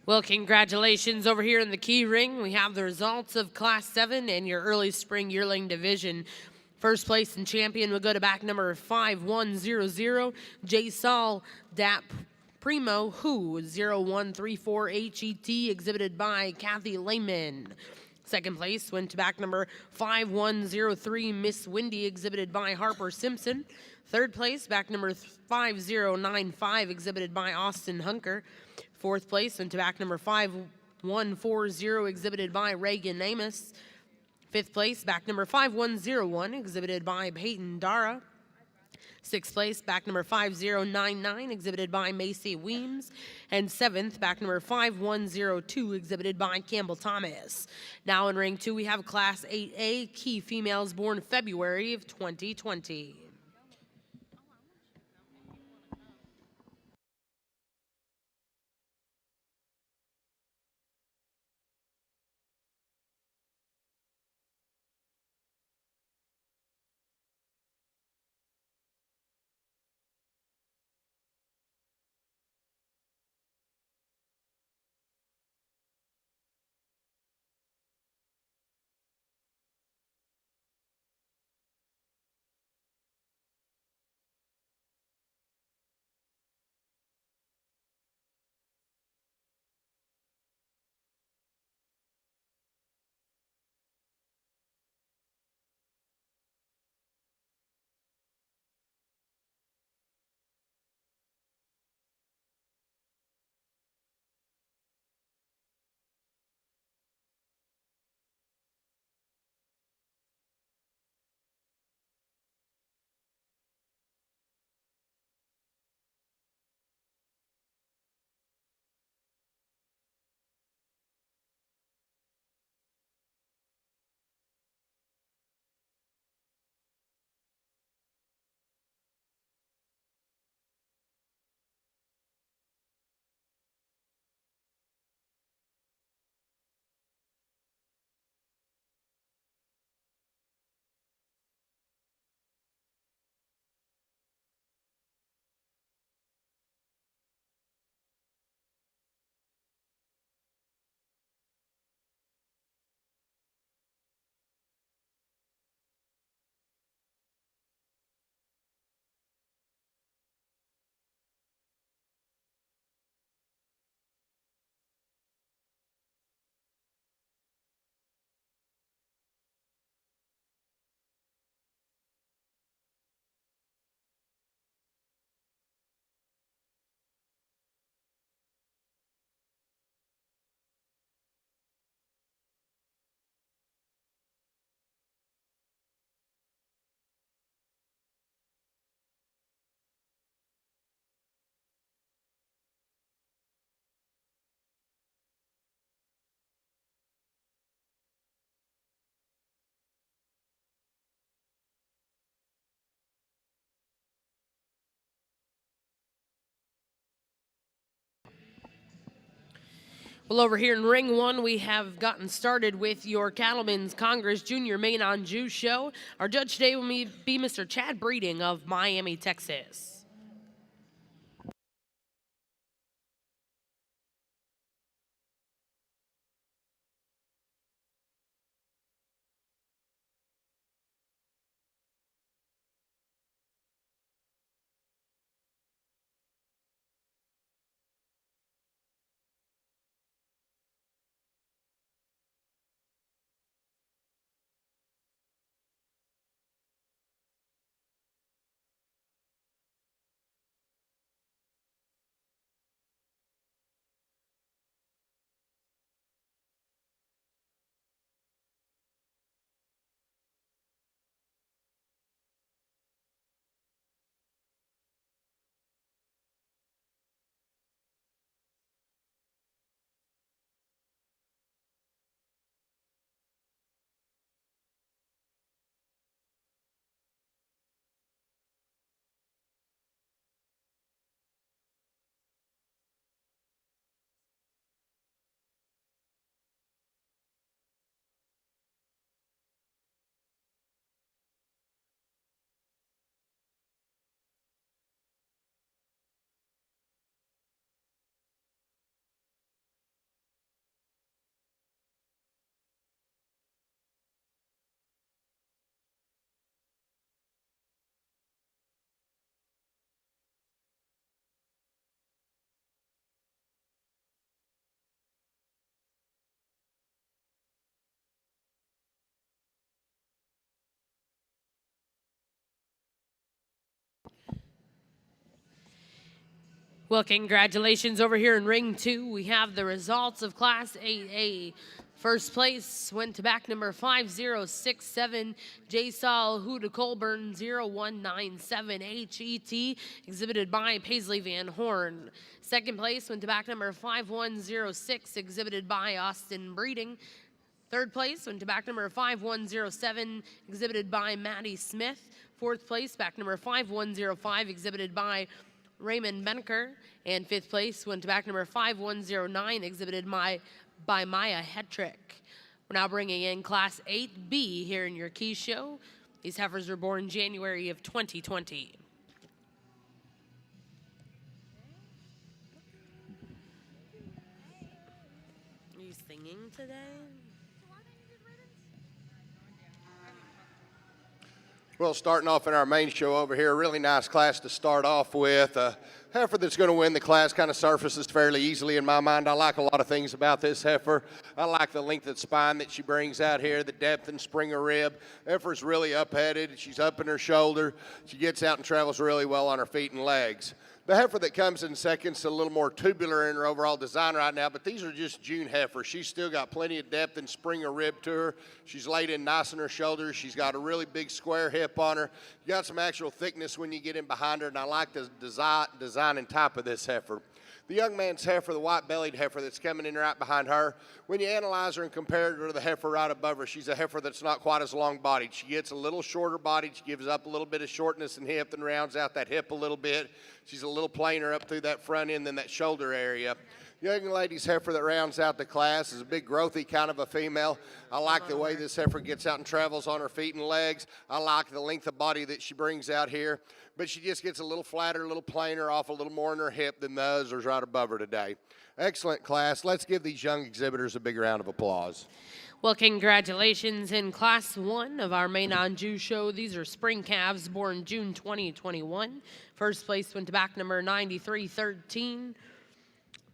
Well, congratulations over here in the key ring. We have the results of Class 7 and your early spring yearling division. First place and champion will go to back number 5100, J. Saul Dap Primo, who 0134 HET, exhibited by Kathy Lehman. Second place went to back number 5103, Miss Windy, exhibited by Harper Simpson. Third place, back number 5095, exhibited by Austin Hunker. Fourth place went to back number 5140, exhibited by Reagan Amos. Fifth place, back number 5101, exhibited by Peyton Dara. Sixth place, back number 5099, exhibited by Macy Weems. And seventh, back number 5102, exhibited by Campbell Thomas. Now in ring 2, we have Class 8A, key females born February of 2020. Well, over here in ring 1, we have gotten started with your Cattlemen's Congress Junior Maine-Anjou show. Our judge today will be Mr. Chad Breeding of Miami, Texas. Well, congratulations over here in ring 2. We have the results of Class 8A. First place went to back number 5067, J-Sol Huda Colburn 0197 HET, exhibited by Paisley Van Horn. Second place went to back number 5106, exhibited by Austin Breeding. Third place went to back number 5107, exhibited by Maddie Smith. Fourth place, back number 5105, exhibited by Raymond Benker. And fifth place went to back number 5109, exhibited by Maya Hetrick. We're now bringing in Class 8B here in your Key Show. These heifers were born January of 2020. Are you singing today? Well, starting off in our main show over here, a really nice class to start off with. A heifer that's going to win the class kind of surfaces fairly easily in my mind. I like a lot of things about this heifer. I like the length of spine that she brings out here, the depth and spring of rib. Heifer's really up-headed. She's up in her shoulder. She gets out and travels really well on her feet and legs. The heifer that comes in second is a little more tubular in her overall design right now, but these are just June heifers. She's still got plenty of depth and spring of rib to her. She's laid in nice in her shoulders. She's got a really big square hip on her. You got some actual thickness when you get in behind her, and I like the design and type of this heifer. The young man's heifer, the white-bellied heifer that's coming in right behind her, when you analyze her and compare her to the heifer right above her, she's a heifer that's not quite as long-bodied. She gets a little shorter bodied. She gives up a little bit of shortness in hip and rounds out that hip a little bit. She's a little plainer up through that front end than that shoulder area. Young lady's heifer that rounds out the class is a big growthy kind of a female. I like the way this heifer gets out and travels on her feet and legs. I like the length of body that she brings out here, but she just gets a little flatter, a little plainer, off a little more in her hip than the others right above her today. Excellent class. Let's give these young exhibitors a big round of applause. Well, congratulations in Class 1 of our Maine-Anjou show. These are spring calves born June 2021. First place went to back number 9313.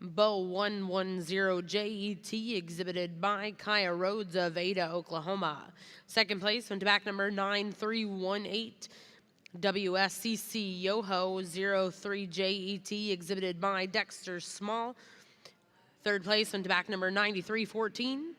Bo 110 JET, exhibited by Kaya Rhodes of Ada, Oklahoma. Second place went to back number 9318. WSCC Yoho 03 JET, exhibited by Dexter Small. Third place went to back number 9314.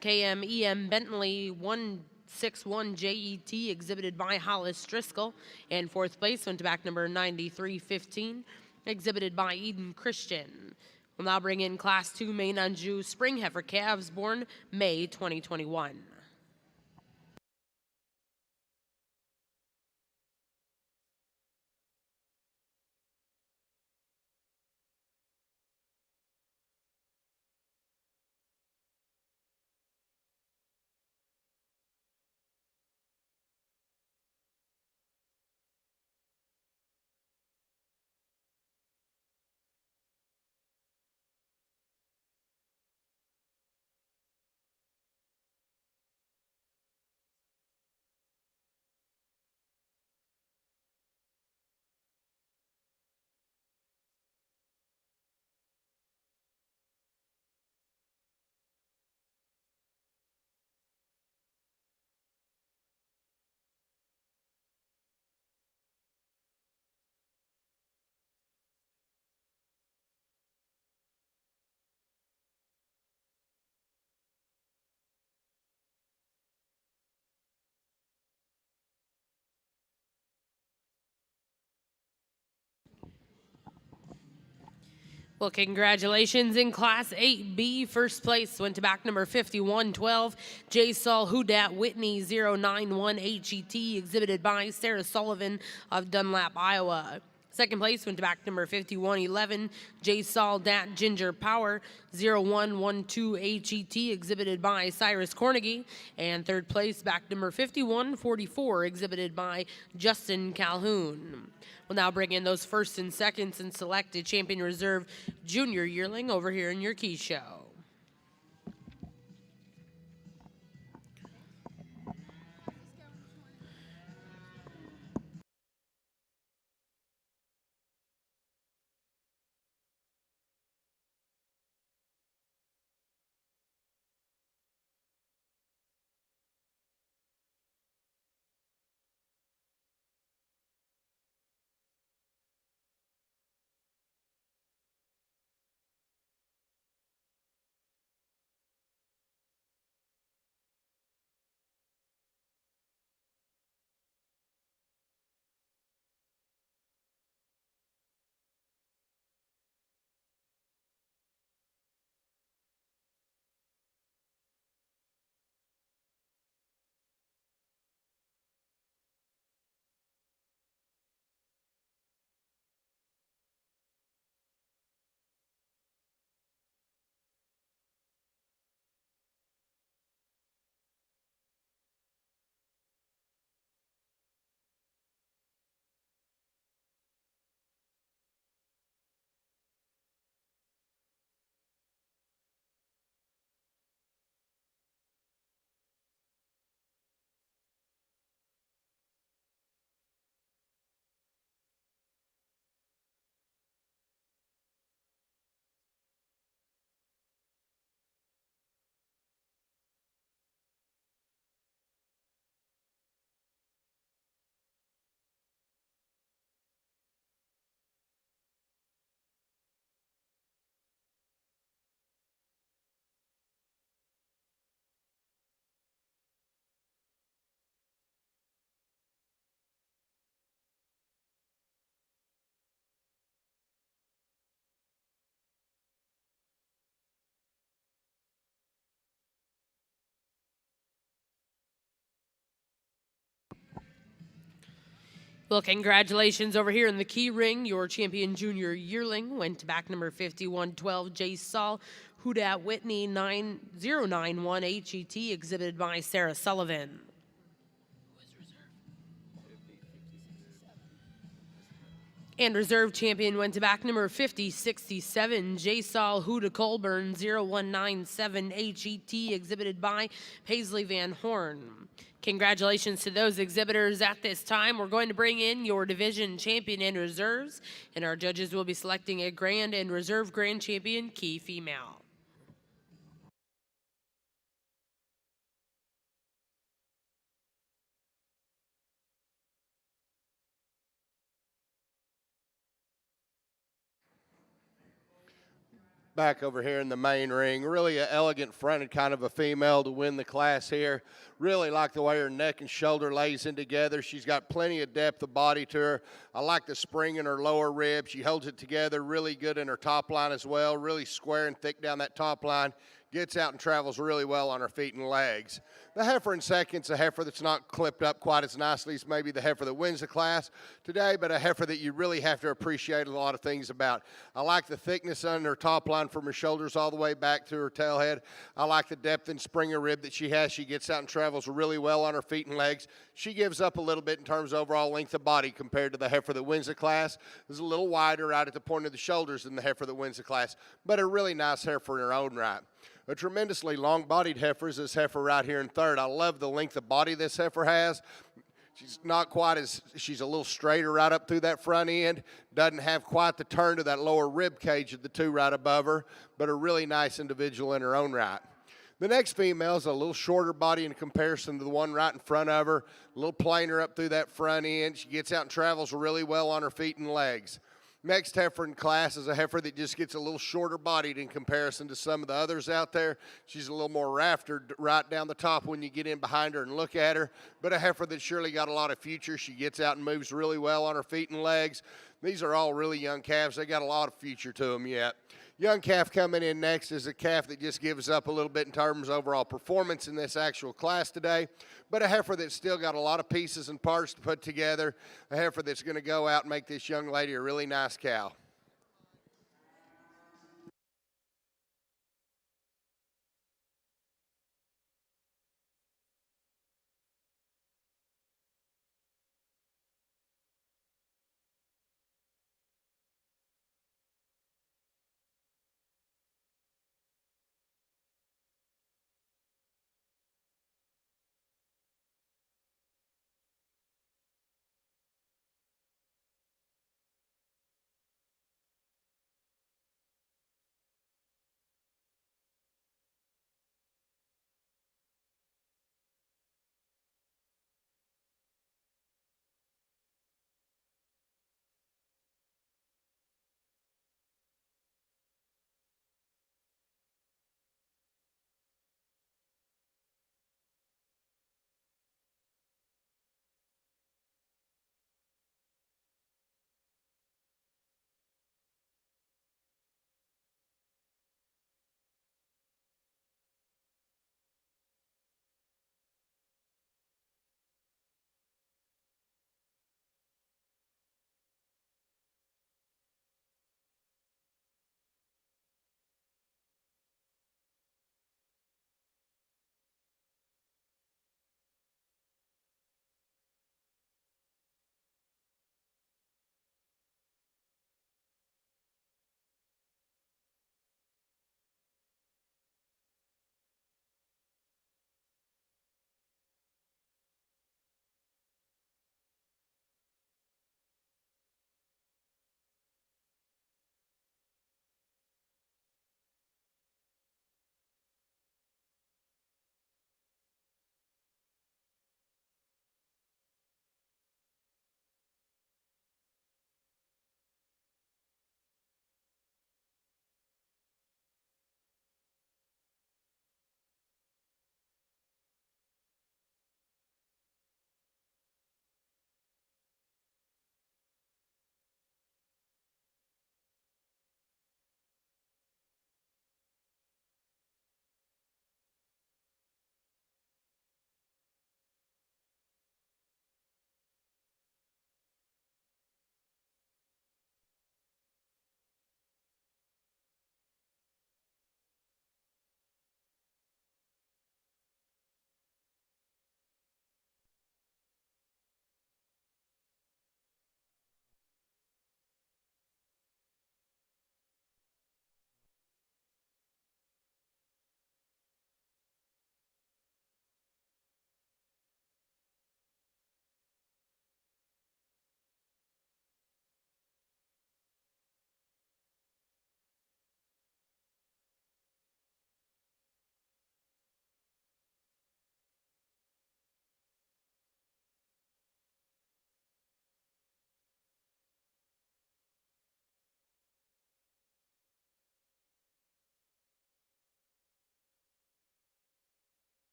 KMEM Bentley 161 JET, exhibited by Hollis Driscoll. And fourth place went to back number 9315, exhibited by Eden Christian. We'll now bring in Class 2 Maine-Anjou spring heifer calves born May 2021. Well, congratulations in Class 8B. First place went to back number 5112, J-Sol Hudat Whitney 091 HET, exhibited by Sarah Sullivan of Dunlap, Iowa. Second place went to back number 5111, J-Sol Dat Ginger Power 0112 HET, exhibited by Cyrus Cornegie. And third place, back number 5144, exhibited by Justin Calhoun. We'll now bring in those first and seconds and select a champion reserve junior yearling over here in your Key Show. Well, congratulations over here in the key ring. Your champion junior yearling went to back number 5112, J. Saul, Hudat Whitney 9091 HET, exhibited by Sarah Sullivan. And reserve champion went to back number 5067, J. Saul Huda Colburn 0197 HET, exhibited by Paisley Van Horn. Congratulations to those exhibitors. At this time, we're going to bring in your division champion and reserves, and our judges will be selecting a grand and reserve grand champion key female. Back over here in the main ring. Really an elegant fronted kind of a female to win the class here. Really like the way her neck and shoulder lays in together. She's got plenty of depth of body to her. I like the spring in her lower rib. She holds it together really good in her top line as well. Really square and thick down that top line. Gets out and travels really well on her feet and legs. The heifer in second's a heifer that's not clipped up quite as nicely as maybe the heifer that wins the class today, but a heifer that you really have to appreciate a lot of things about. I like the thickness on her top line from her shoulders all the way back to her tail head. I like the depth and spring of rib that she has. She gets out and travels really well on her feet and legs. She gives up a little bit in terms of overall length of body compared to the heifer that wins the class. Is a little wider right at the point of the shoulders than the heifer that wins the class, but a really nice heifer in her own right. A tremendously long-bodied heifer is this heifer right here in third. I love the length of body this heifer has. She's not quite as, she's a little straighter right up through that front end. Doesn't have quite the turn to that lower rib cage of the two right above her, but a really nice individual in her own right. The next female is a little shorter body in comparison to the one right in front of her. A little plainer up through that front end. She gets out and travels really well on her feet and legs. Next heifer in class is a heifer that just gets a little shorter bodied in comparison to some of the others out there. She's a little more raftered right down the top when you get in behind her and look at her, but a heifer that's surely got a lot of future. She gets out and moves really well on her feet and legs. These are all really young calves. They got a lot of future to them yet. Young calf coming in next is a calf that just gives up a little bit in terms of overall performance in this actual class today, but a heifer that's still got a lot of pieces and parts to put together, a heifer that's going to go out and make this young lady a really nice cow.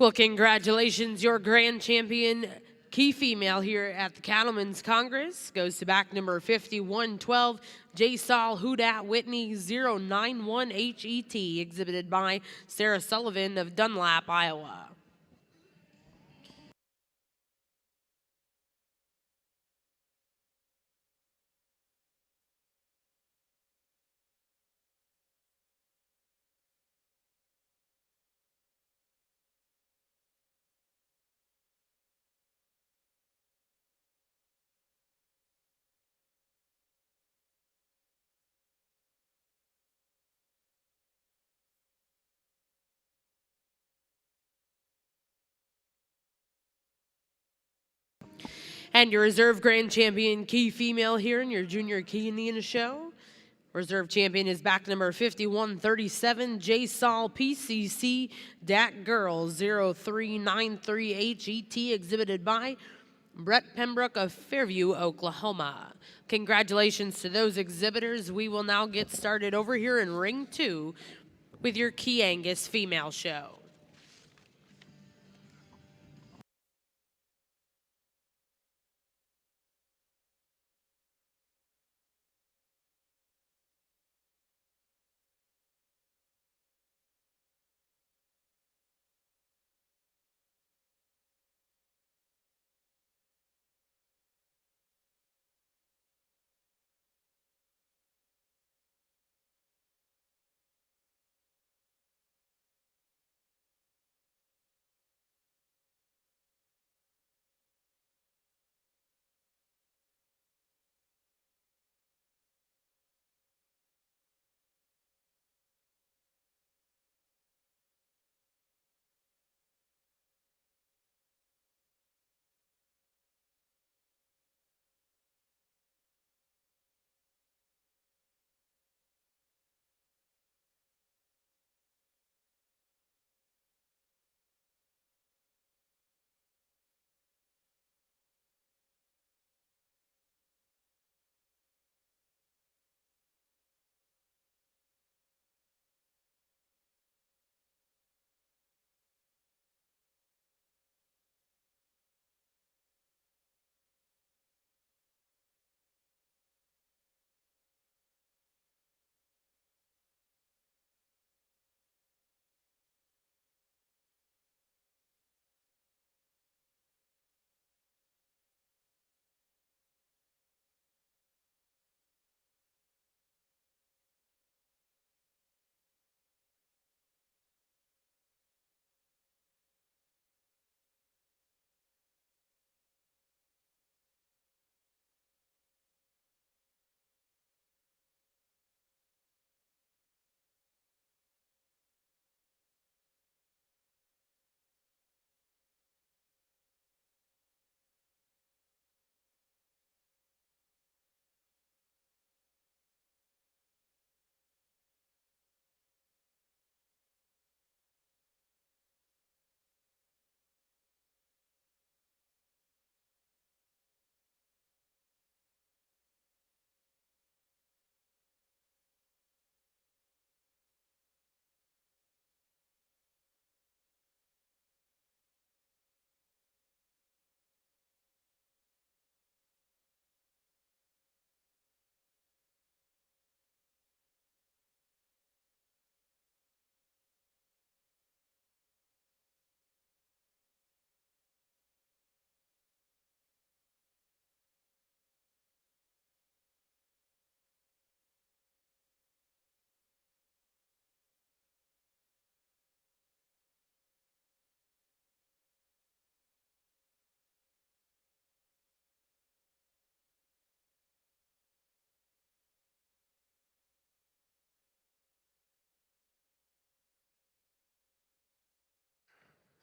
Well, congratulations, your grand champion key female here at the Cattlemen's Congress goes to back number 5112, J. Saul Hudat Whitney 091 HET, exhibited by Sarah Sullivan of Dunlap, Iowa. And your reserve grand champion key female here in your junior key Indian show. Reserve champion is back number 5137, J. Saul PCC DAC Girl 0393 HET, exhibited by Brett Pembroke of Fairview, Oklahoma. Congratulations to those exhibitors. We will now get started over here in ring 2 with your key Angus female show.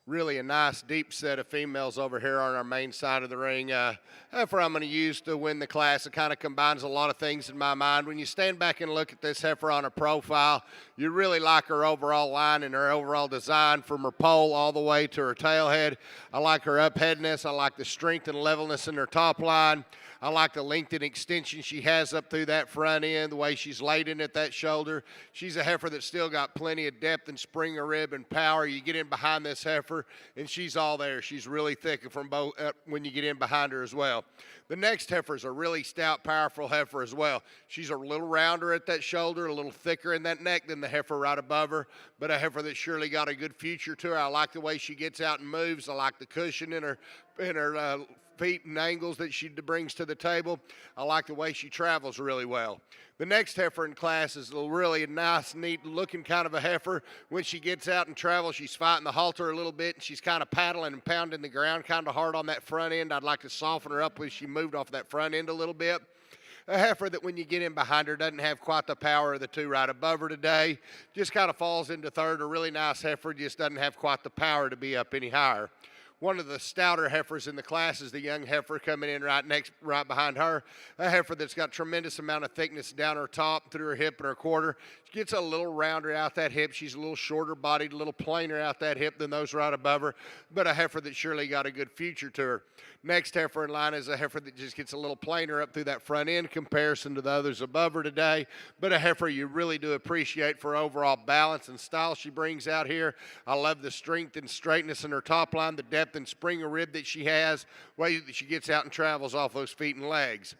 Really a nice deep set of females over here on our main side of the ring. Heifer I'm going to use to win the class. It kind of combines a lot of things in my mind. When you stand back and look at this heifer on her profile, you really like her overall line and her overall design from her pole all the way to her tail head. I like her upheadness. I like the strength and levelness in her top line. I like the length and extension she has up through that front end, the way she's laid in at that shoulder. She's a heifer that's still got plenty of depth and spring of rib and power. You get in behind this heifer, and she's all there. She's really thick from both when you get in behind her as well. The next heifer is a really stout, powerful heifer as well. She's a little rounder at that shoulder, a little thicker in that neck than the heifer right above her, but a heifer that's surely got a good future to her. I like the way she gets out and moves. I like the cushion in her feet and angles that she brings to the table. I like the way she travels really well. The next heifer in class is a really nice, neat looking kind of a heifer. When she gets out and travels, she's fighting the halter a little bit, and she's kind of paddling and pounding the ground kind of hard on that front end. I'd like to soften her up when she moved off that front end a little bit. A heifer that when you get in behind her doesn't have quite the power of the two right above her today. Just kind of falls into third. A really nice heifer, just doesn't have quite the power to be up any higher. One of the stouter heifers in the class is the young heifer coming in right behind her. A heifer that's got tremendous amount of thickness down her top, through her hip and her quarter. She gets a little rounder out that hip. She's a little shorter bodied, a little plainer out that hip than those right above her, but a heifer that surely got a good future to her. Next heifer in line is a heifer that just gets a little plainer up through that front end comparison to the others above her today, but a heifer you really do appreciate for overall balance and style she brings out here. I love the strength and straightness in her top line, the depth and spring of rib that she has, way that she gets out and travels off those feet and legs.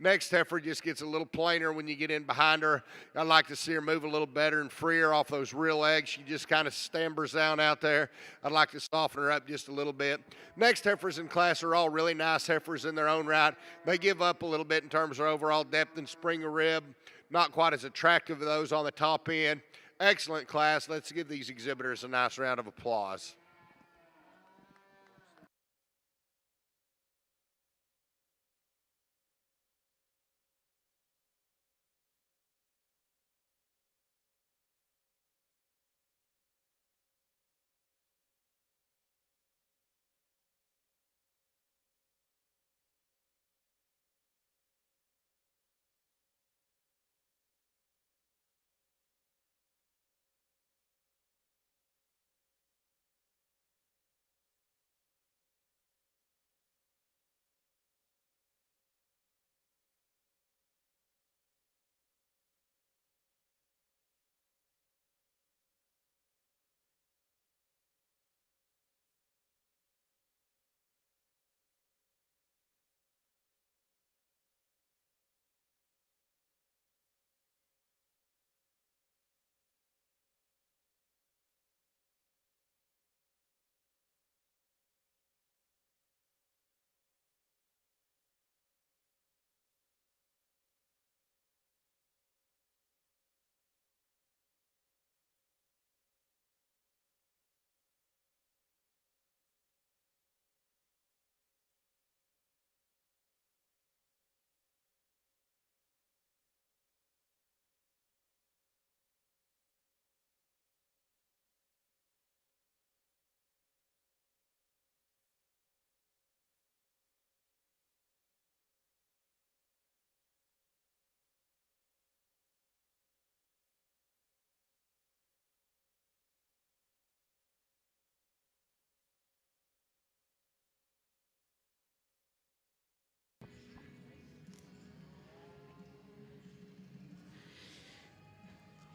Next heifer just gets a little plainer when you get in behind her. I'd like to see her move a little better and freer off those rear legs. She just kind of stammers down out there. I'd like to soften her up just a little bit. Next heifers in class are all really nice heifers in their own right. They give up a little bit in terms of overall depth and spring of rib. Not quite as attractive as those on the top end. Excellent class. Let's give these exhibitors a nice round of applause.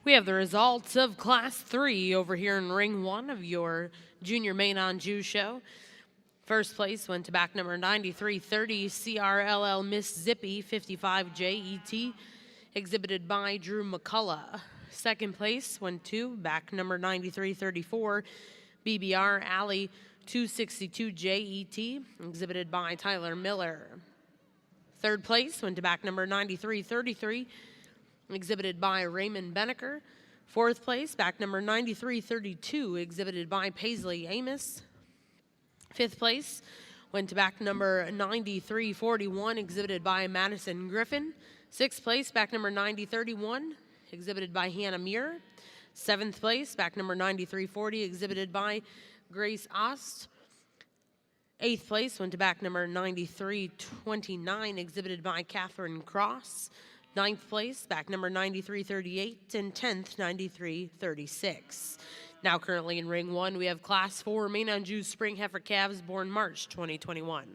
We have the results of Class 3 over here in Ring 1 of your Junior Maine-Anjou show. First place went to back number 9330 CRLL Miss Zippy 55 JET, exhibited by Drew McCullough. Second place went to back number 9334 BBR Alley 262 JET, exhibited by Tyler Miller. Third place went to back number 9333, exhibited by Raymond Benneker. Fourth place, back number 9332, exhibited by Paisley Amos. Fifth place went to back number 9341, exhibited by Madison Griffin. Sixth place, back number 9031, exhibited by Hannah Muir. Seventh place, back number 9340, exhibited by Grace Ost. Eighth place went to back number 9329, exhibited by Catherine Cross. Ninth place, back number 9338, and 10th, 9336. Now currently in Ring 1, we have Class 4 Maine-Anjou Spring Heifer Calves born March 2021.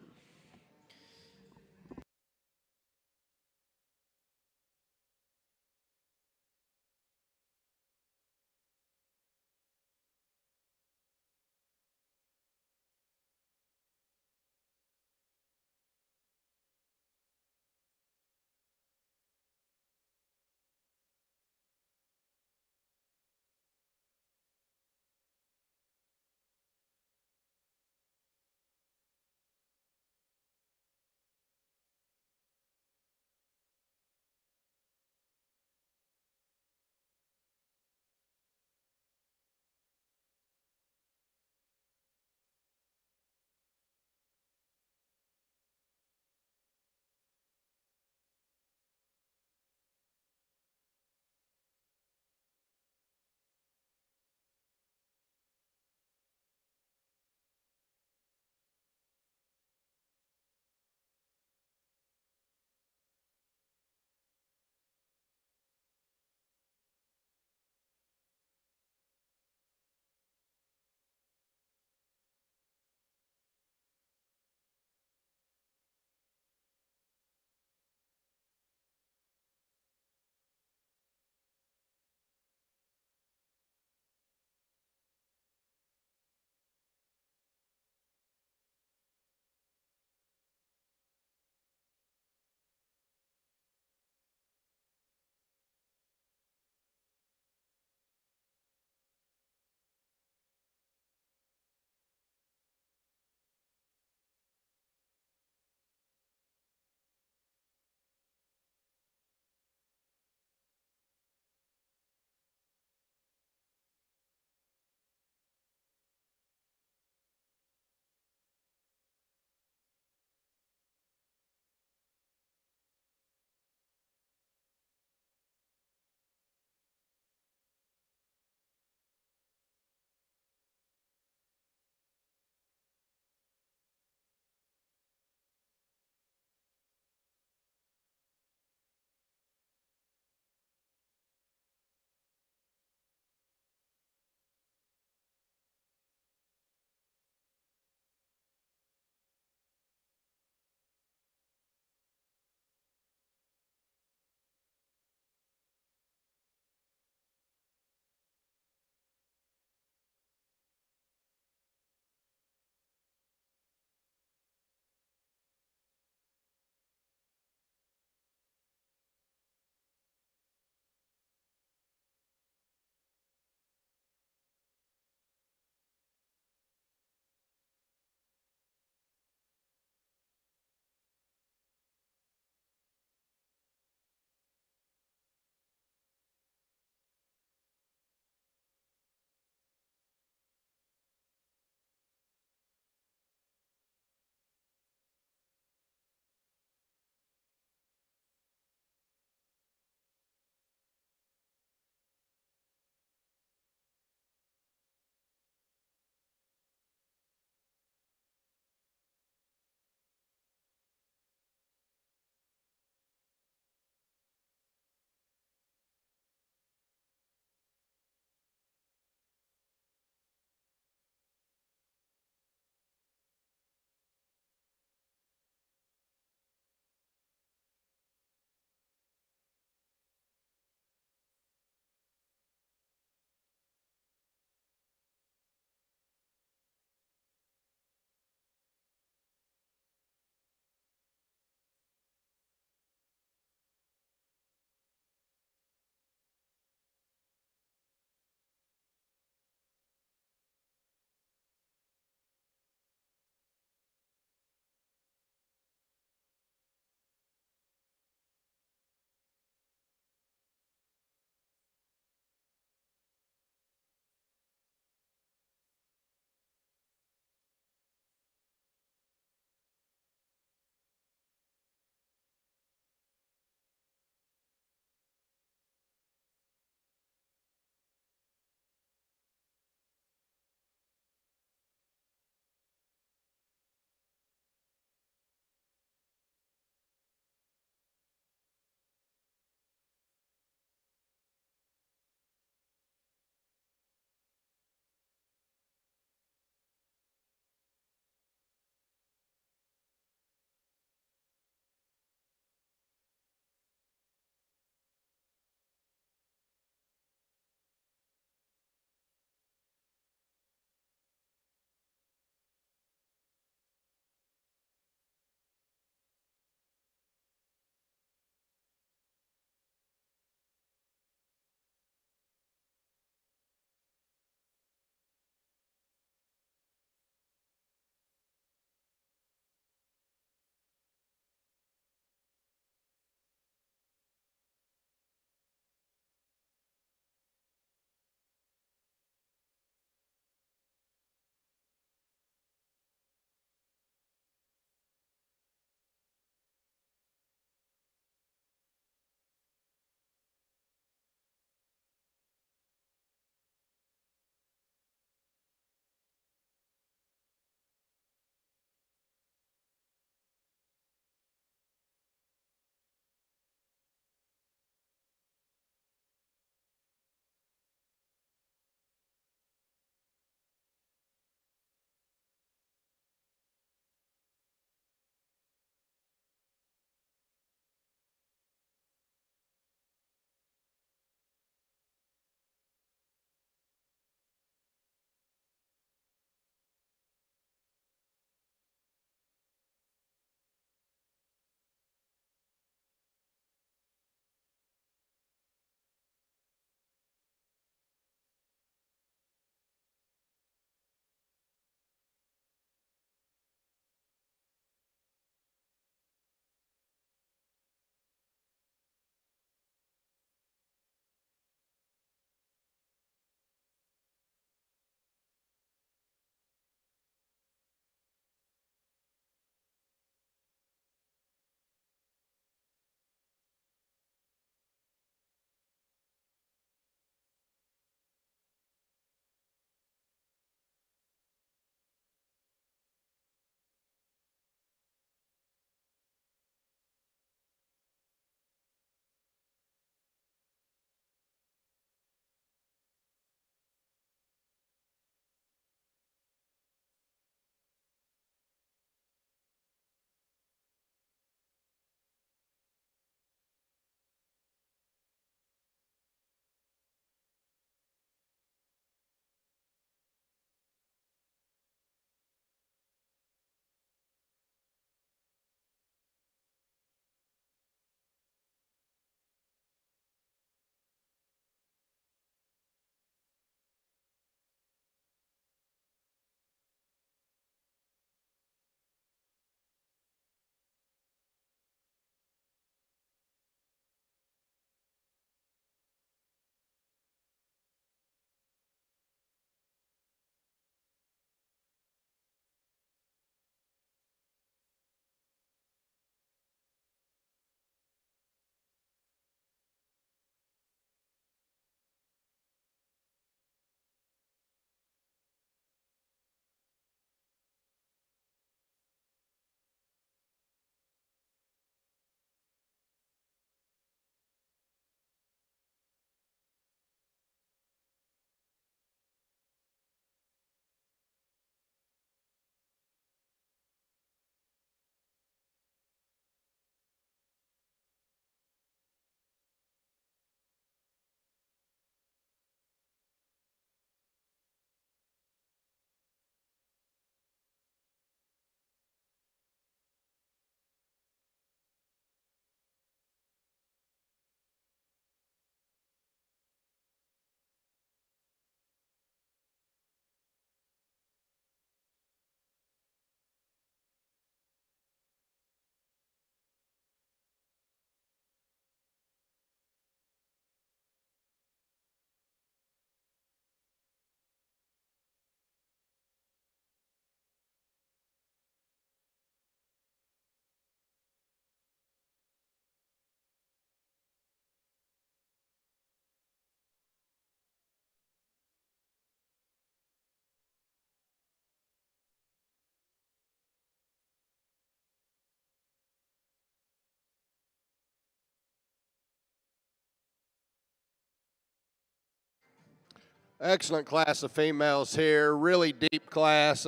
Excellent class of females here. Really deep class.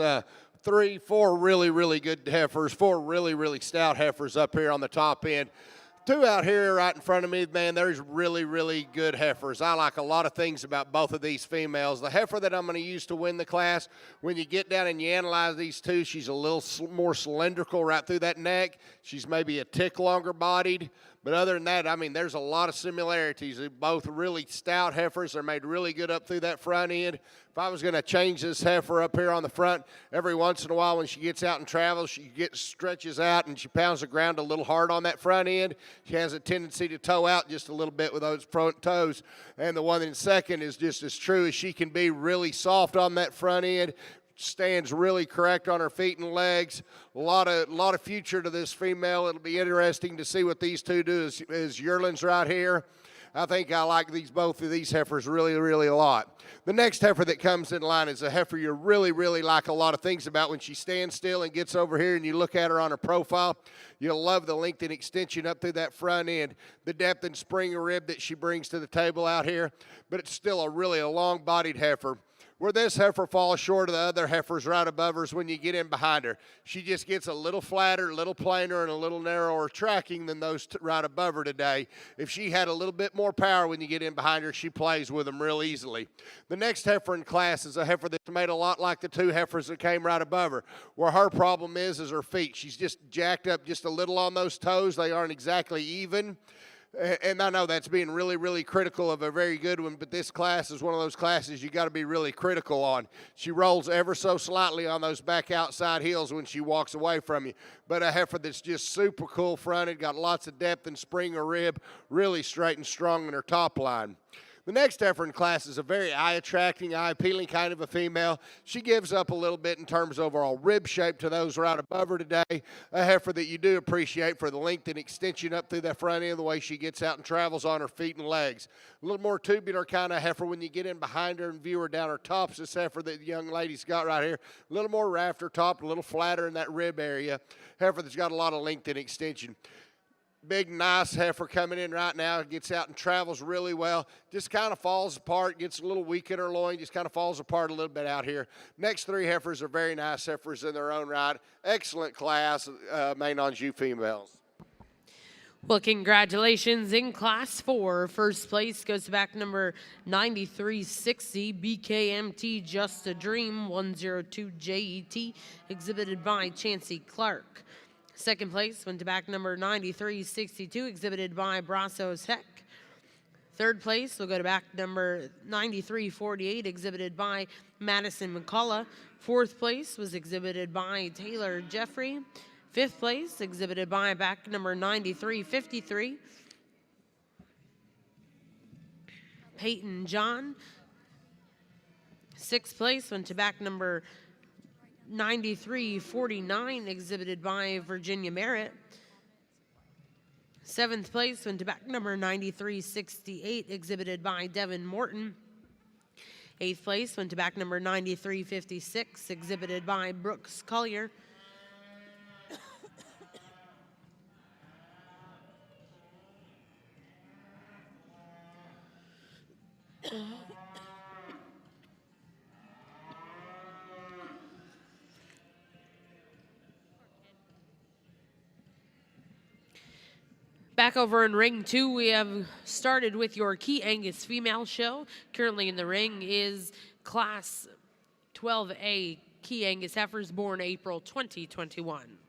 Three, four really good heifers. Four really stout heifers up here on the top end. Two out here right in front of me, man, there's really good heifers. I like a lot of things about both of these females. The heifer that I'm going to use to win the class, when you get down and you analyze these two, she's a little more cylindrical right through that neck. She's maybe a tick longer bodied. But other than that, I mean, there's a lot of similarities. They're both really stout heifers. They're made really good up through that front end. If I was going to change this heifer up here on the front, every once in a while when she gets out and travels, she stretches out and she pounds the ground a little hard on that front end. She has a tendency to toe out just a little bit with those front toes. And the one in second is just as true as she can be, really soft on that front end. Stands really correct on her feet and legs. A lot of future to this female. It'll be interesting to see what these two do as yearlings right here. I think I like both of these heifers really a lot. The next heifer that comes in line is a heifer you really like a lot of things about. When she stands still and gets over here and you look at her on her profile, you'll love the length and extension up through that front end, the depth and spring of rib that she brings to the table out here, but it's still a long-bodied heifer. Where this heifer falls short of the other heifers right above her is when you get in behind her. She just gets a little flatter, a little plainer, and a little narrower tracking than those right above her today. If she had a little bit more power when you get in behind her, she plays with them real easily. The next heifer in class is a heifer that's made a lot like the two heifers that came right above her. Where her problem is her feet. She's just jacked up just a little on those toes. They aren't exactly even. And I know that's being really critical of a very good one, but this class is one of those classes you got to be really critical on. She rolls ever so slightly on those back outside heels when she walks away from you. But a heifer that's just super cool fronted, got lots of depth and spring of rib, really straight and strong in her top line. The next heifer in class is a very eye-attracting, eye-appealing kind of a female. She gives up a little bit in terms of overall rib shape to those right above her today. A heifer that you do appreciate for the length and extension up through that front end, the way she gets out and travels on her feet and legs. A little more tubular kind of heifer when you get in behind her and view her down her tops. This heifer that the young lady's got right here, a little more rafter top, a little flatter in that rib area. Heifer that's got a lot of length and extension. Big, nice heifer coming in right now. Gets out and travels really well. Just kind of falls apart, gets a little weak in her loin, just kind of falls apart a little bit out here. Next three heifers are very nice heifers in their own right. Excellent class, Maine-Anjou females. Well, congratulations in Class 4. First place goes to back number 9360, BKMT Just a Dream, 102 JET, exhibited by Chancey Clark. Second place went to back number 9362, exhibited by Brazos Heck. Third place will go to back number 9348, exhibited by Madison McCullough. Fourth place was exhibited by Taylor Jeffrey. Fifth place, exhibited by back number 9353, Peyton John. Sixth place went to back number 9349, exhibited by Virginia Merritt. Seventh place went to back number 9368, exhibited by Devin Morton. Eighth place went to back number 9356, exhibited by Brooks Collier. Back over in ring 2, we have started with your Key Angus female show. Currently in the ring is Class 12A Key Angus heifers born April 2021.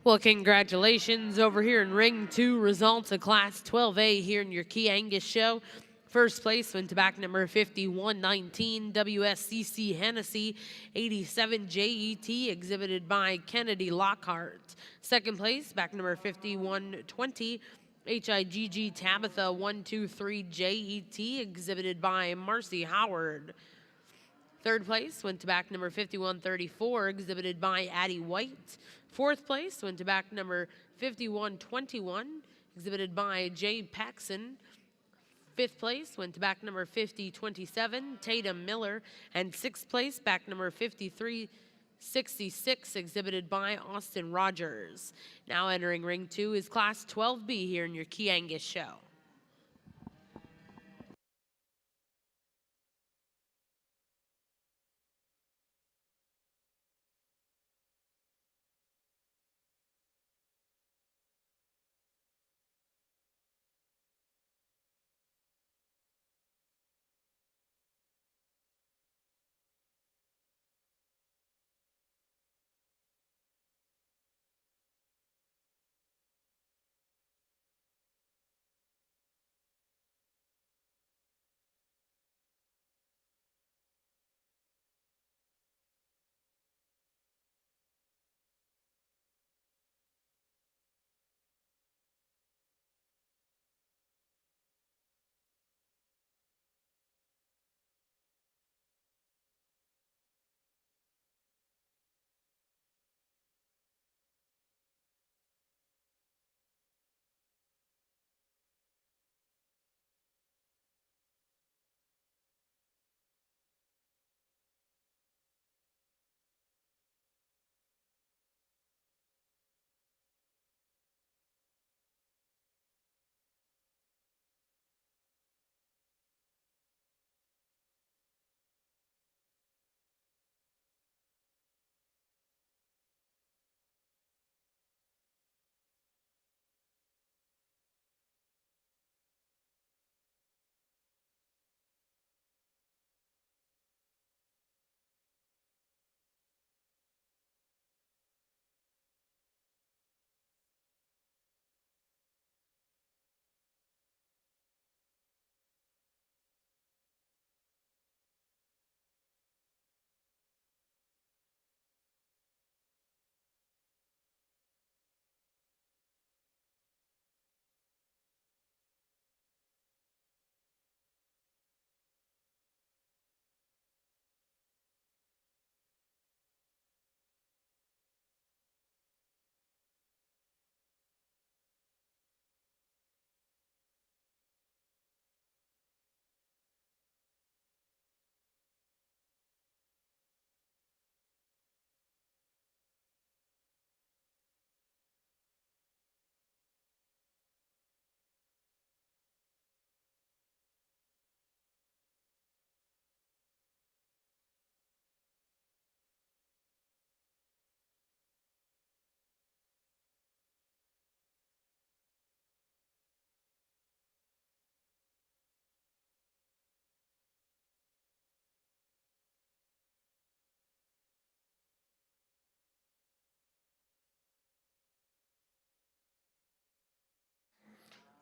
Well, congratulations over here in Ring 2, results of Class 12A here in your Key Angus show. First place went to back number 5119, WSCC Hennessy 87 JET, exhibited by Kennedy Lockhart. Second place, back number 5120, HIGG Tabitha 123 JET, exhibited by Marcy Howard. Third place went to back number 5134, exhibited by Addie White. Fourth place went to back number 5121, exhibited by Jay Paxson. Fifth place went to back number 5027, Tatum Miller. And sixth place, back number 5366, exhibited by Austin Rogers. Now entering Ring 2 is Class 12B here in your Key Angus show.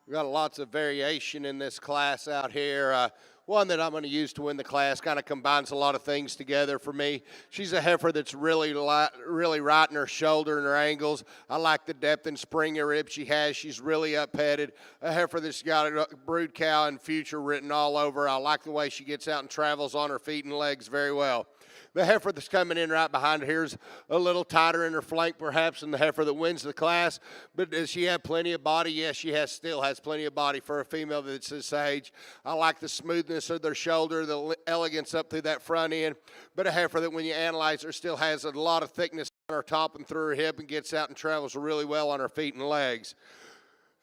We've got lots of variation in this class out here. One that I'm going to use to win the class kind of combines a lot of things together for me. She's a heifer that's really right in her shoulder and her angles. I like the depth and spring of rib she has. She's really up-headed. A heifer that's got a brood cow and future written all over. I like the way she gets out and travels on her feet and legs very well. The heifer that's coming in right behind her here is a little tighter in her flank perhaps than the heifer that wins the class. But does she have plenty of body? Yes, she still has plenty of body for a female that's this age. I like the smoothness of their shoulder, the elegance up through that front end. But a heifer that when you analyze her still has a lot of thickness on her top and through her hip and gets out and travels really well on her feet and legs.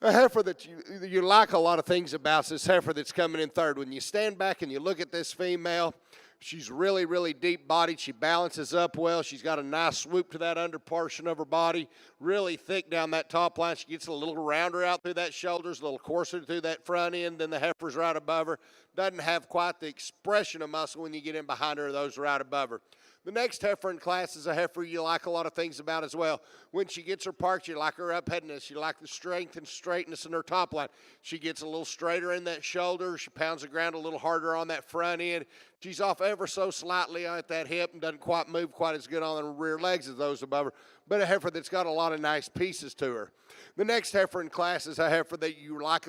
A heifer that you like a lot of things about this heifer that's coming in third. When you stand back and you look at this female, she's really deep-bodied. She balances up well. She's got a nice swoop to that under portion of her body, really thick down that top line. She gets a little rounder out through that shoulders, a little coarser through that front end than the heifer's right above her. Doesn't have quite the expression of muscle when you get in behind her, those right above her. The next heifer in class is a heifer you like a lot of things about as well. When she gets her parked, you like her upheadedness. You like the strength and straightness in her top line. She gets a little straighter in that shoulder. She pounds the ground a little harder on that front end. She's off ever so slightly at that hip and doesn't quite move quite as good on the rear legs as those above her, but a heifer that's got a lot of nice pieces to her. The next heifer in class is a heifer that you like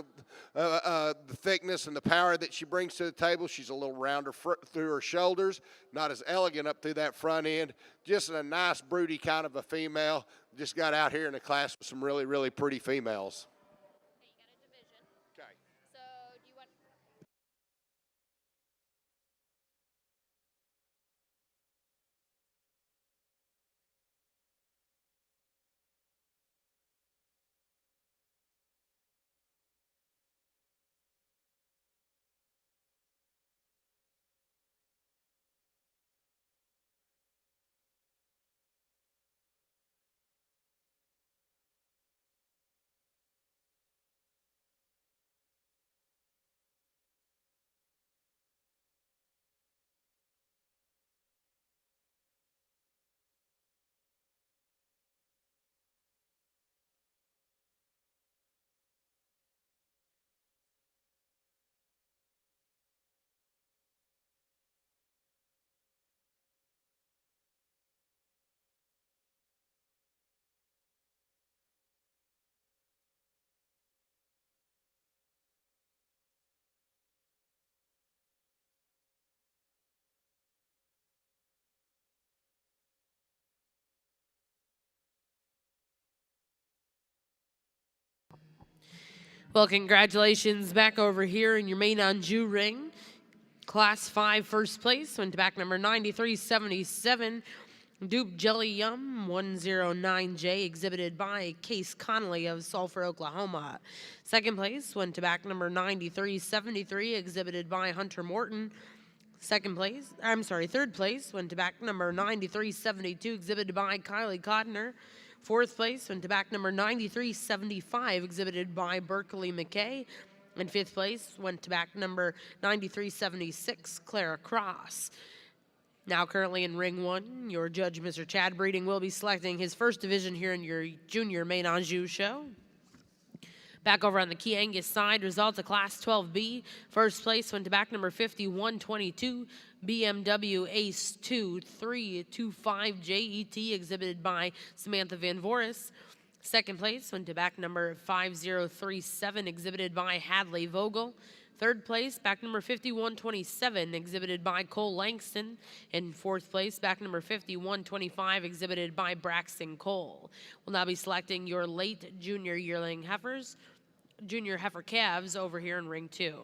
the thickness and the power that she brings to the table. She's a little rounder through her shoulders, not as elegant up through that front end. Just a nice, broody kind of a female. Just got out here in a class with some really, really pretty females. Okay, you got a division. Okay. So do you want? Well, congratulations back over here in your Maine-Anjou ring. Class 5 first place went to back number 9377. Dupe Jelly Yum 109J, exhibited by Case Connolly of Sulphur, Oklahoma. Second place went to back number 9373, exhibited by Hunter Morton. Third place went to back number 9372, exhibited by Kylie Cottoner. Fourth place went to back number 9375, exhibited by Berkeley McKay. And fifth place went to back number 9376, Clara Cross. Now currently in ring 1, your judge, Mr. Chad Breeding, will be selecting his first division here in your junior Maine-Anjou show. Back over on the Key Angus side, results of Class 12B. First place went to back number 5122, BMW Ace 2325 JET, exhibited by Samantha Van Voris. Second place went to back number 5037, exhibited by Hadley Vogel. Third place, back number 5127, exhibited by Cole Langston. And fourth place, back number 5125, exhibited by Braxton Cole. We'll now be selecting your late junior yearling heifers, junior heifer calves over here in ring 2.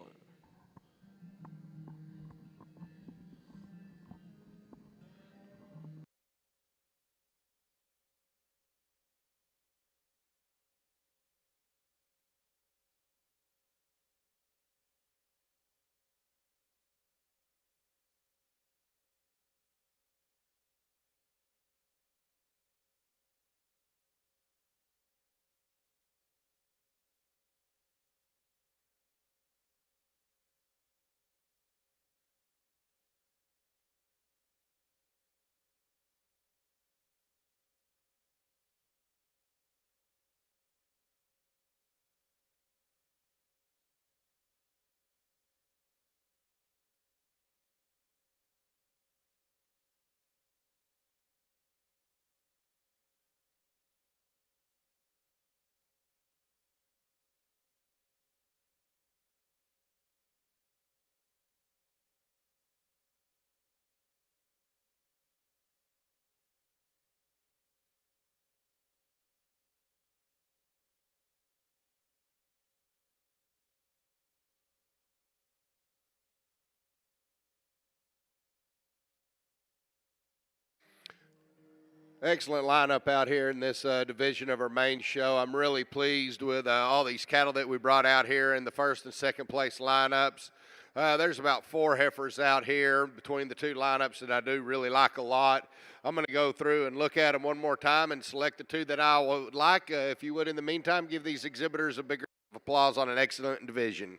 Excellent lineup out here in this division of our main show. I'm really pleased with all these cattle that we brought out here in the first and second place lineups. There's about 4 heifers out here between the 2 lineups that I do really like a lot. I'm going to go through and look at them one more time and select the 2 that I would like. If you would, in the meantime, give these exhibitors a big round of applause on an excellent division.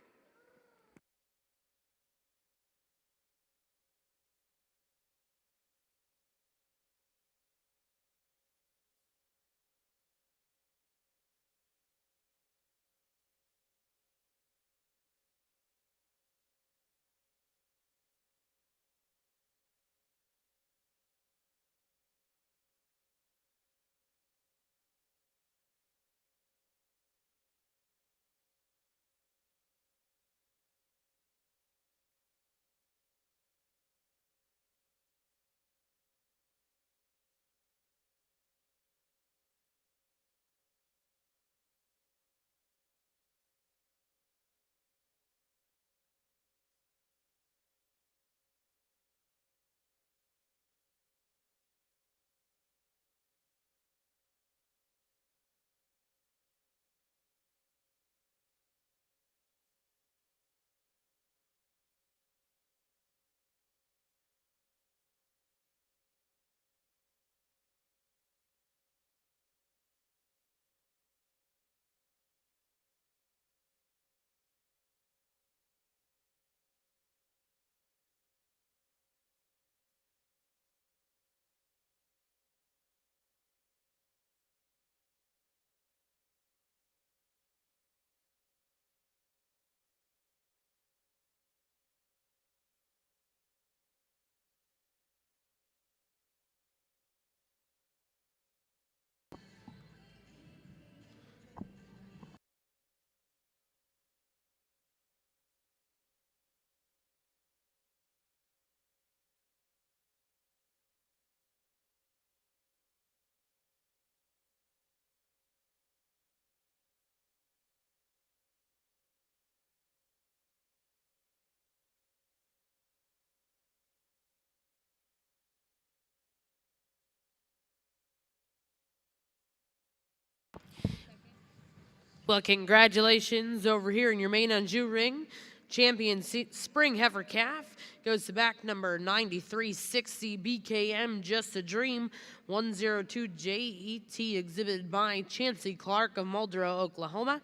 Well, congratulations over here in your Maine-Anjou ring. Champion Spring Heifer Calf goes to back number 9360 BKM Just a Dream 102 JET exhibited by Chancey Clark of Muldrow, Oklahoma.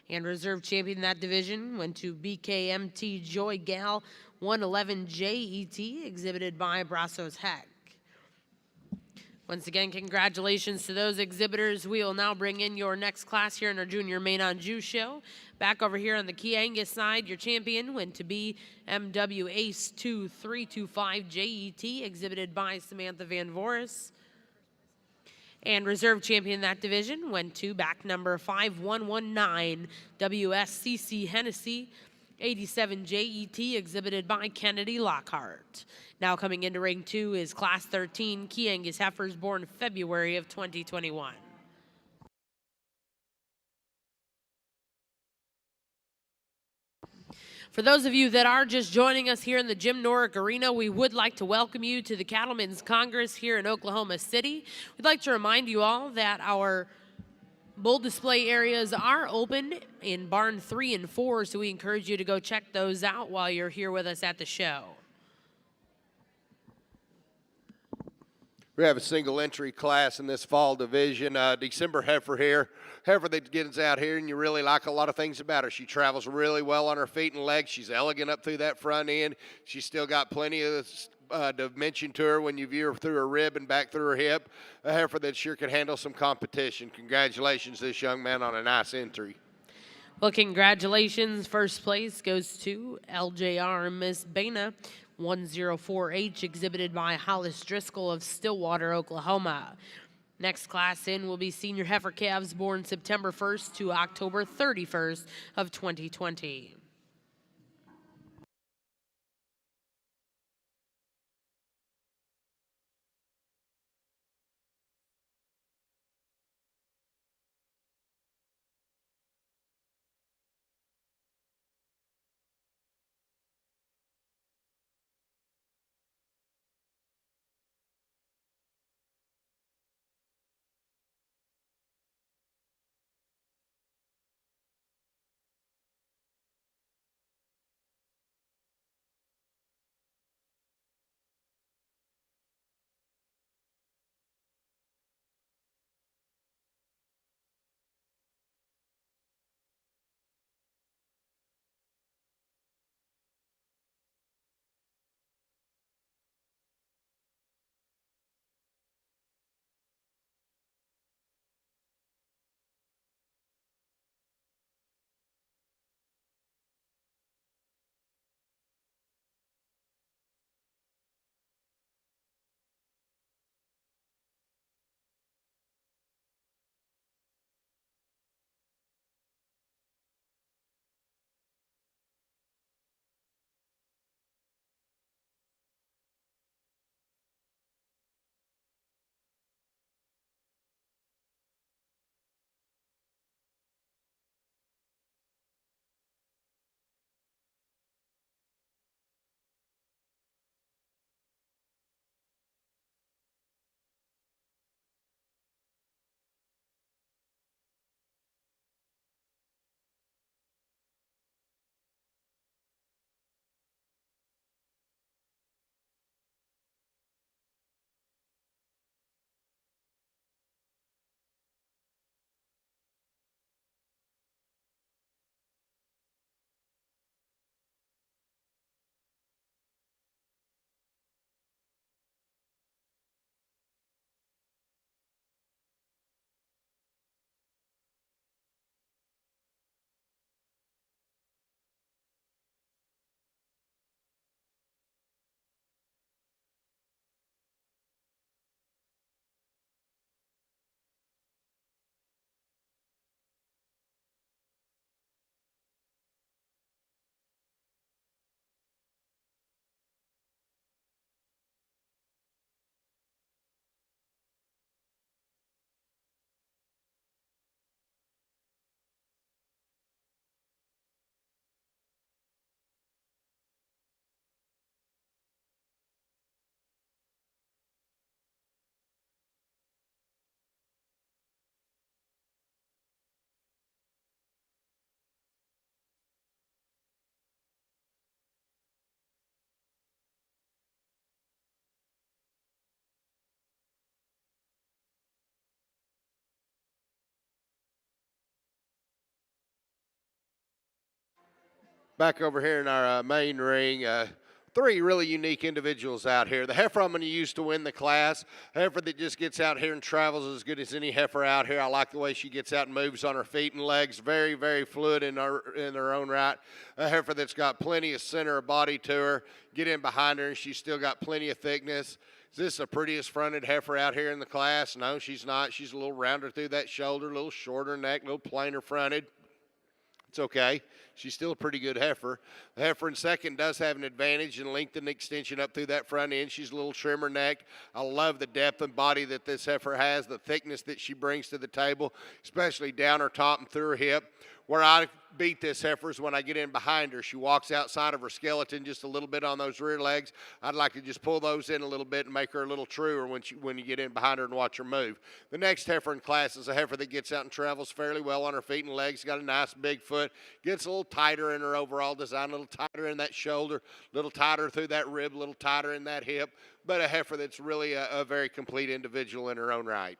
And reserve champion in that division went to BKMT Joy Gal 111 JET exhibited by Brazos Heck. Once again, congratulations to those exhibitors. We will now bring in your next class here in our junior Maine-Anjou show. Back over here on the Key Angus side, your champion went to BMW Ace 2325 JET, exhibited by Samantha Van Voris. And reserve champion in that division went to back number 5119 WSCC Hennessy 87 JET, exhibited by Kennedy Lockhart. Now coming into ring 2 is Class 13 Key Angus heifers born February of 2021. For those of you that are just joining us here in the Jim Norick Arena, we would like to welcome you to the Cattlemen's Congress here in Oklahoma City. We'd like to remind you all that our bull display areas are open in barn 3 and 4, so we encourage you to go check those out while you're here with us at the show. We have a single entry class in this fall division. December heifer here. Heifer that gets out here, and you really like a lot of things about her. She travels really well on her feet and legs. She's elegant up through that front end. She's still got plenty of dimension to her when you view her through her rib and back through her hip. A heifer that sure can handle some competition. Congratulations to this young man on a nice entry. Well, congratulations. First place goes to LJR Miss Bana 104H, exhibited by Hollis Driscoll of Stillwater, Oklahoma. Next class in will be senior heifer calves born September 1st to October 31st of 2020. Back over here in our main ring, three really unique individuals out here. The heifer I'm going to use to win the class, a heifer that just gets out here and travels as good as any heifer out here. I like the way she gets out and moves on her feet and legs, very, very fluid in her own right. A heifer that's got plenty of center of body to her. Get in behind her and she's still got plenty of thickness. Is this the prettiest fronted heifer out here in the class? No, she's not. She's a little rounder through that shoulder, a little shorter neck, a little plainer fronted. It's okay. She's still a pretty good heifer. The heifer in second does have an advantage in length and extension up through that front end. She's a little trimmer neck. I love the depth and body that this heifer has, the thickness that she brings to the table, especially down her top and through her hip. Where I beat this heifer is when I get in behind her. She walks outside of her skeleton just a little bit on those rear legs. I'd like to just pull those in a little bit and make her a little truer when you get in behind her and watch her move. The next heifer in class is a heifer that gets out and travels fairly well on her feet and legs. Got a nice big foot. Gets a little tighter in her overall design, a little tighter in that shoulder, a little tighter through that rib, a little tighter in that hip. But a heifer that's really a very complete individual in her own right.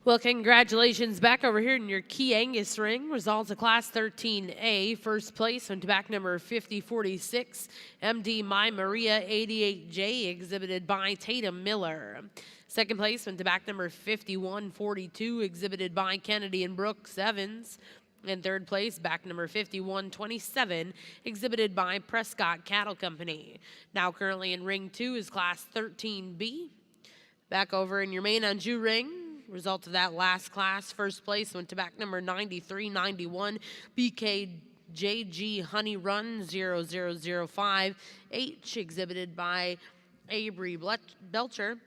Well, congratulations back over here in your key Angus ring. Results of Class 13A. First place went to back number 5046, MD My Maria 88J, exhibited by Tatum Miller. Second place went to back number 5142, exhibited by Kennedy and Brooks Evans. And third place, back number 5127, exhibited by Prescott Cattle Company. Now currently in ring 2 is Class 13B. Back over in your Maine-Anjou ring. Result of that last class, first place went to back number 9391, BKJG Honey Run 0005H, exhibited by Avery Belcher.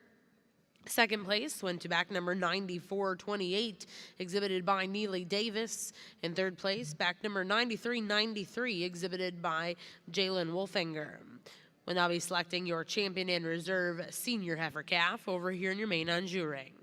Second place went to back number 9428, exhibited by Neely Davis. And third place, back number 9393, exhibited by Jalen Wolfinger. We'll now be selecting your champion and reserve senior heifer calf over here in your Maine-Anjou ring.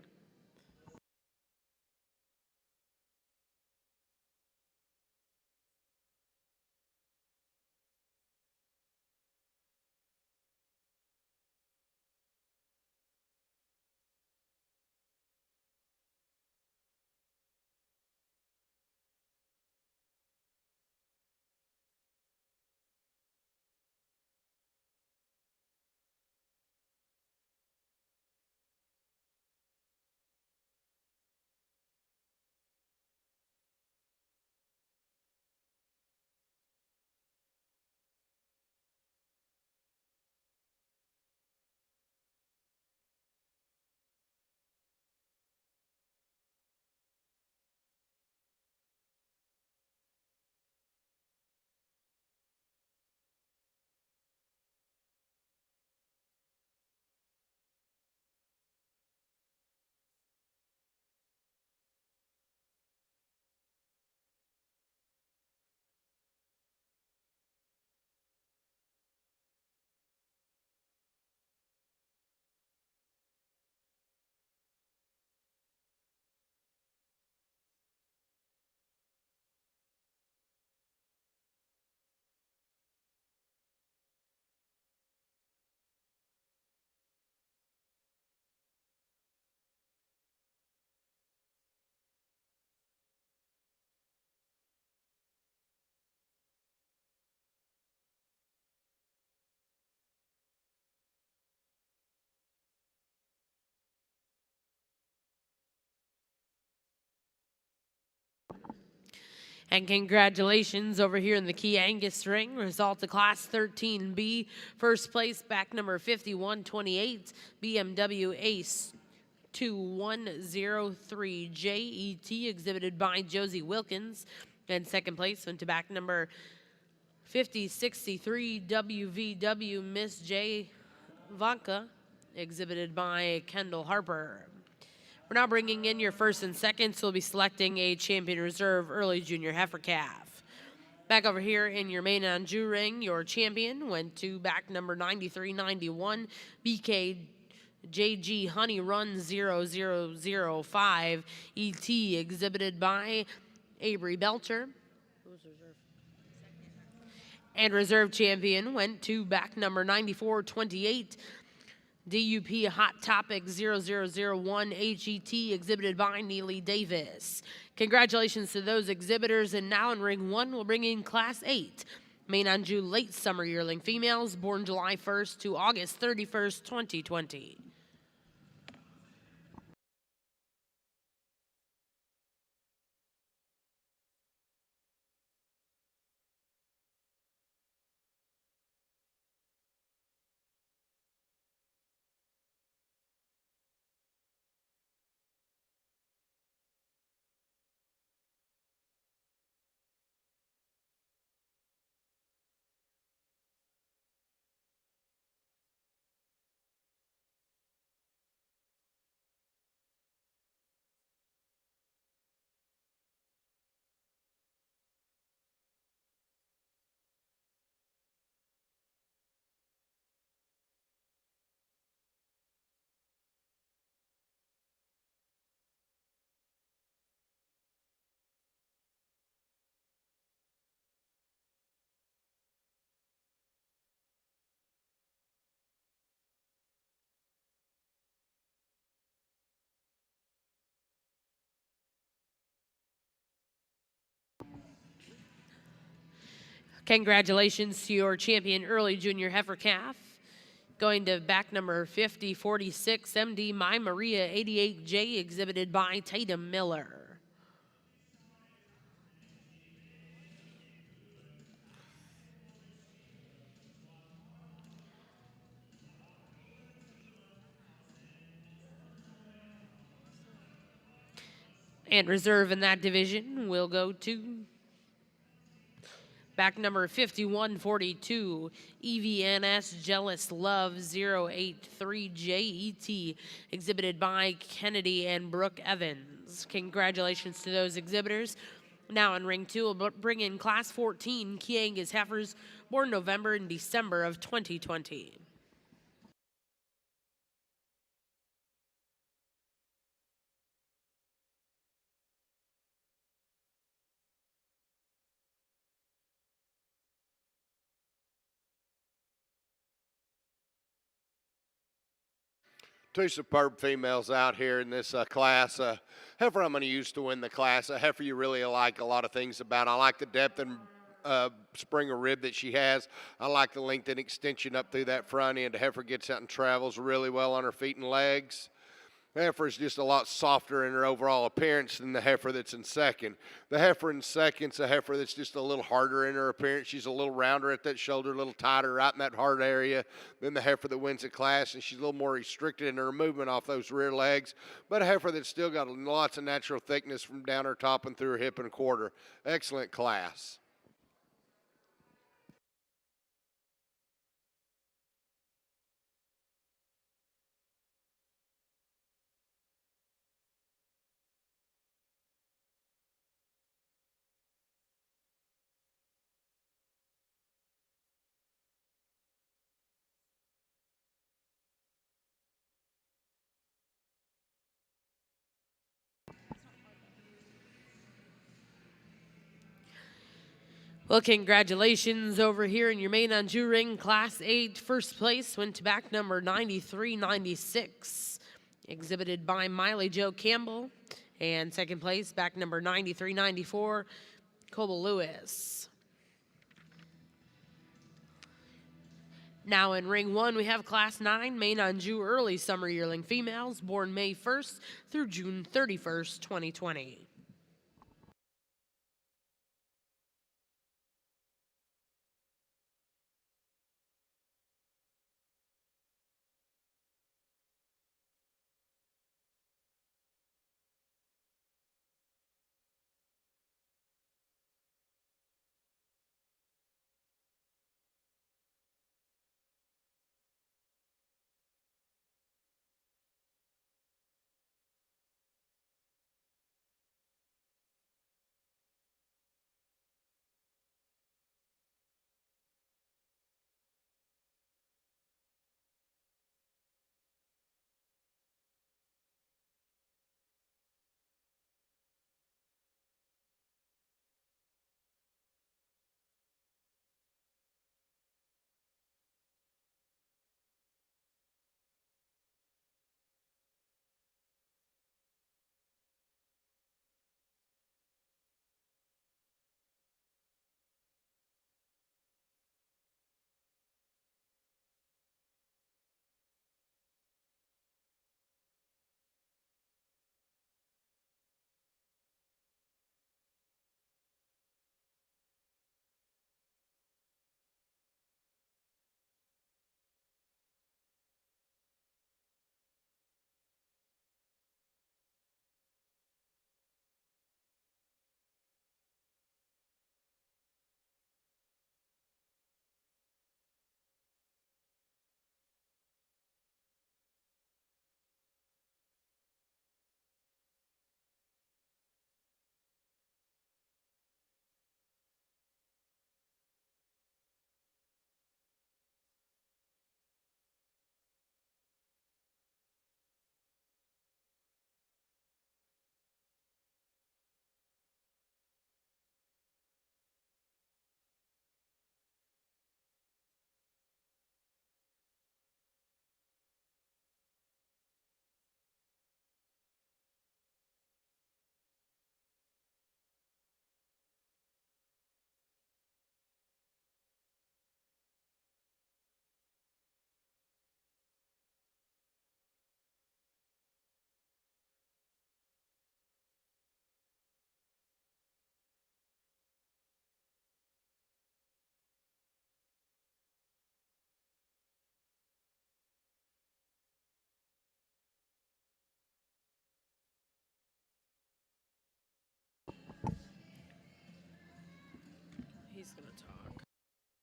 And congratulations over here in the key Angus ring. Result of Class 13B. First place, back number 5128, BMW Ace 2103JET, exhibited by Josie Wilkins. And second place went to back number 5063 WVW Miss J Vodka, exhibited by Kendall Harper. We're now bringing in your first and second, so we'll be selecting a champion reserve early junior heifer calf. Back over here in your Maine-Anjou ring, your champion went to back number 9391, BKJG Honey Run 0005 ET, exhibited by Avery Belcher. And reserve champion went to back number 9428, DUP Hot Topic 0001 HET exhibited by Neely Davis. Congratulations to those exhibitors, and now in ring 1 we'll bring in Class 8. Maine-Anjou late summer yearling females born July 1st to August 31st, 2020. Congratulations to your champion early junior heifer calf. Going to back number 5046, MD My Maria 88J, exhibited by Tatum Miller. And reserve in that division will go to back number 5142, EVNS Jealous Love 083JET, exhibited by Kennedy and Brooke Evans. Congratulations to those exhibitors. Now in ring 2, we'll bring in Class 14 Angus heifers born November and December of 2020. Two superb females out here in this class. Heifer I'm going to use to win the class. A heifer you really like a lot of things about. I like the depth and spring of rib that she has. I like the length and extension up through that front end. The heifer gets out and travels really well on her feet and legs. The heifer is just a lot softer in her overall appearance than the heifer that's in second. The heifer in second's a heifer that's just a little harder in her appearance. She's a little rounder at that shoulder, a little tighter right in that heart area than the heifer that wins the class, and she's a little more restricted in her movement off those rear legs, but a heifer that's still got lots of natural thickness from down her top and through her hip and quarter. Excellent class. Well, congratulations over here in your Maine-Anjou ring. Class 8 first place went to back number 9396, exhibited by Miley Jo Campbell. And second place, back number 9394, Coble Lewis. Now in ring 1, we have Class 9 Maine-Anjou early summer yearling females born May 1st through June 31st, 2020.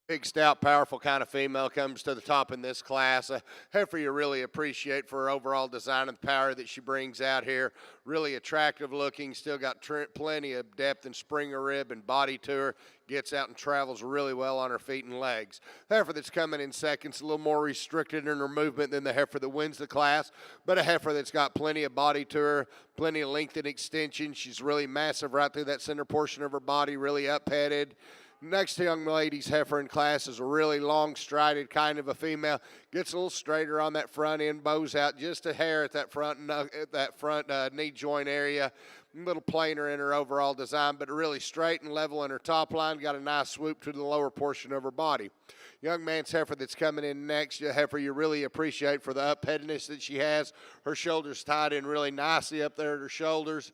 Big, stout, powerful kind of female comes to the top in this class. A heifer you really appreciate for her overall design and the power that she brings out here. Really attractive looking, still got plenty of depth and spring of rib and body to her. Gets out and travels really well on her feet and legs. The heifer that's coming in second is a little more restricted in her movement than the heifer that wins the class, but a heifer that's got plenty of body to her, plenty of length and extension. She's really massive right through that center portion of her body, really up-headed. Next young lady's heifer in class is a really long-strided kind of a female. Gets a little straighter on that front end, bows out just a hair at that front knee joint area. A little plainer in her overall design, but really straight and level in her top line. Got a nice swoop to the lower portion of her body. Young man's heifer that's coming in next, a heifer you really appreciate for the up-headedness that she has. Her shoulders tied in really nicely up there at her shoulders.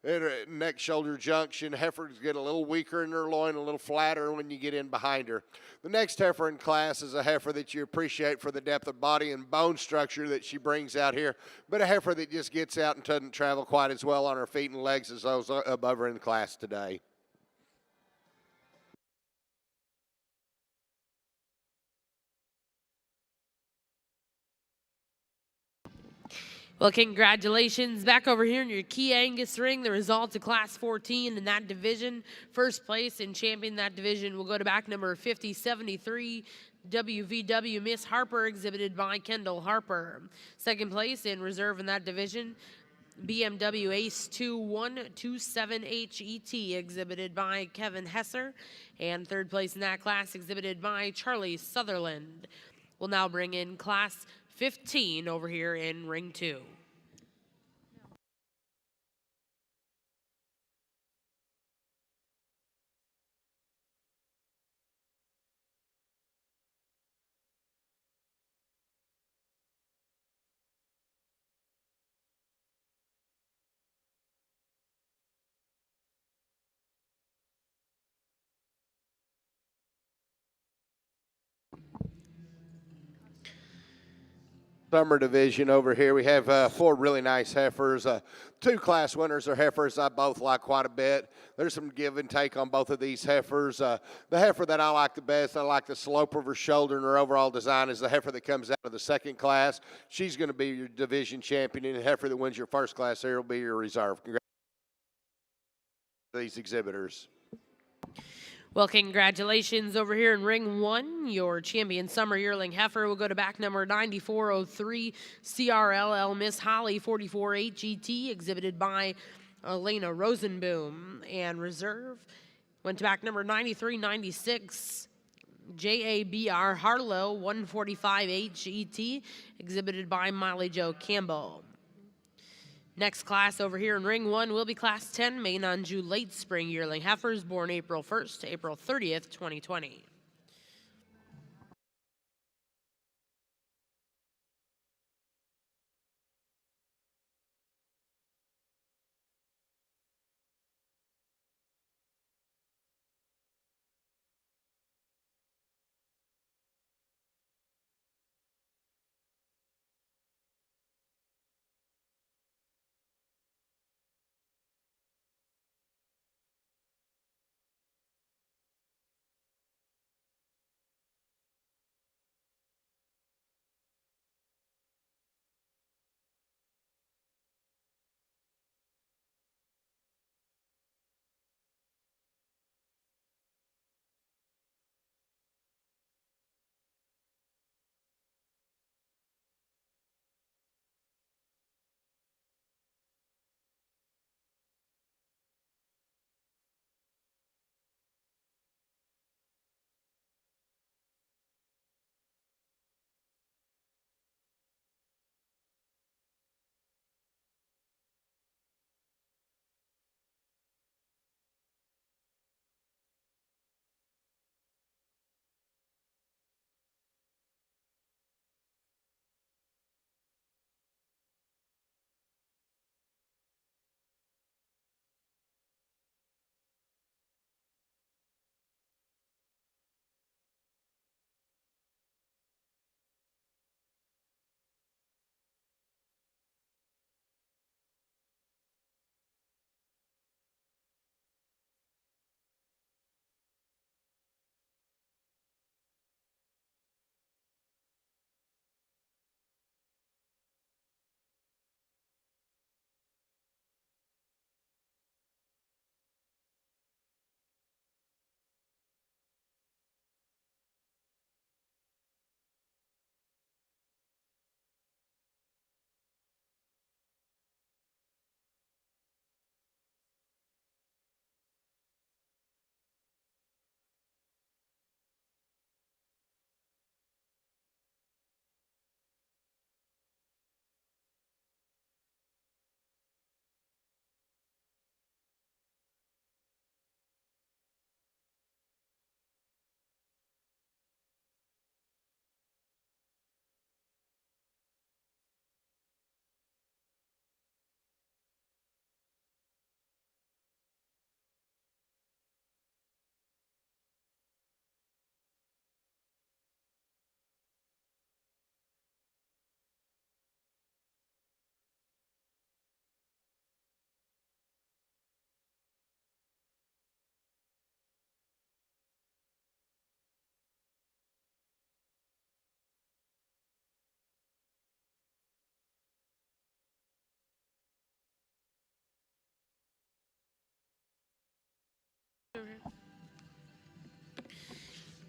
At her neck shoulder junction, heifers get a little weaker in her loin, a little flatter when you get in behind her. The next heifer in class is a heifer that you appreciate for the depth of body and bone structure that she brings out here, but a heifer that just gets out and doesn't travel quite as well on her feet and legs as those above her in class today. Well, congratulations. Back over here in your key Angus ring, the results of Class 14 in that division. First place and champion that division will go to back number 5073, WVW Miss Harper, exhibited by Kendall Harper. Second place in reserve in that division, BMW Ace 2127HET, exhibited by Kevin Hesser. And third place in that class, exhibited by Charlie Sutherland. We'll now bring in Class 15 over here in ring 2. Summer division over here. We have 4 really nice heifers. 2 class winners are heifers I both like quite a bit. There's some give and take on both of these heifers. The heifer that I like the best, I like the slope of her shoulder and her overall design, is the heifer that comes out of the second class. She's going to be your division champion, and the heifer that wins your first class here will be your reserve. Congratulations to these exhibitors. Well, congratulations over here in ring 1. Your champion summer yearling heifer will go to back number 9403, CRLL Miss Holly 44HET, exhibited by Elena Rosenboom. And reserve went to back number 9396, JABR Harlow 145HET, exhibited by Molly Jo Campbell. Next class over here in ring 1 will be Class 10, Maine-Anjou late spring yearling heifers, born April 1st to April 30th, 2020.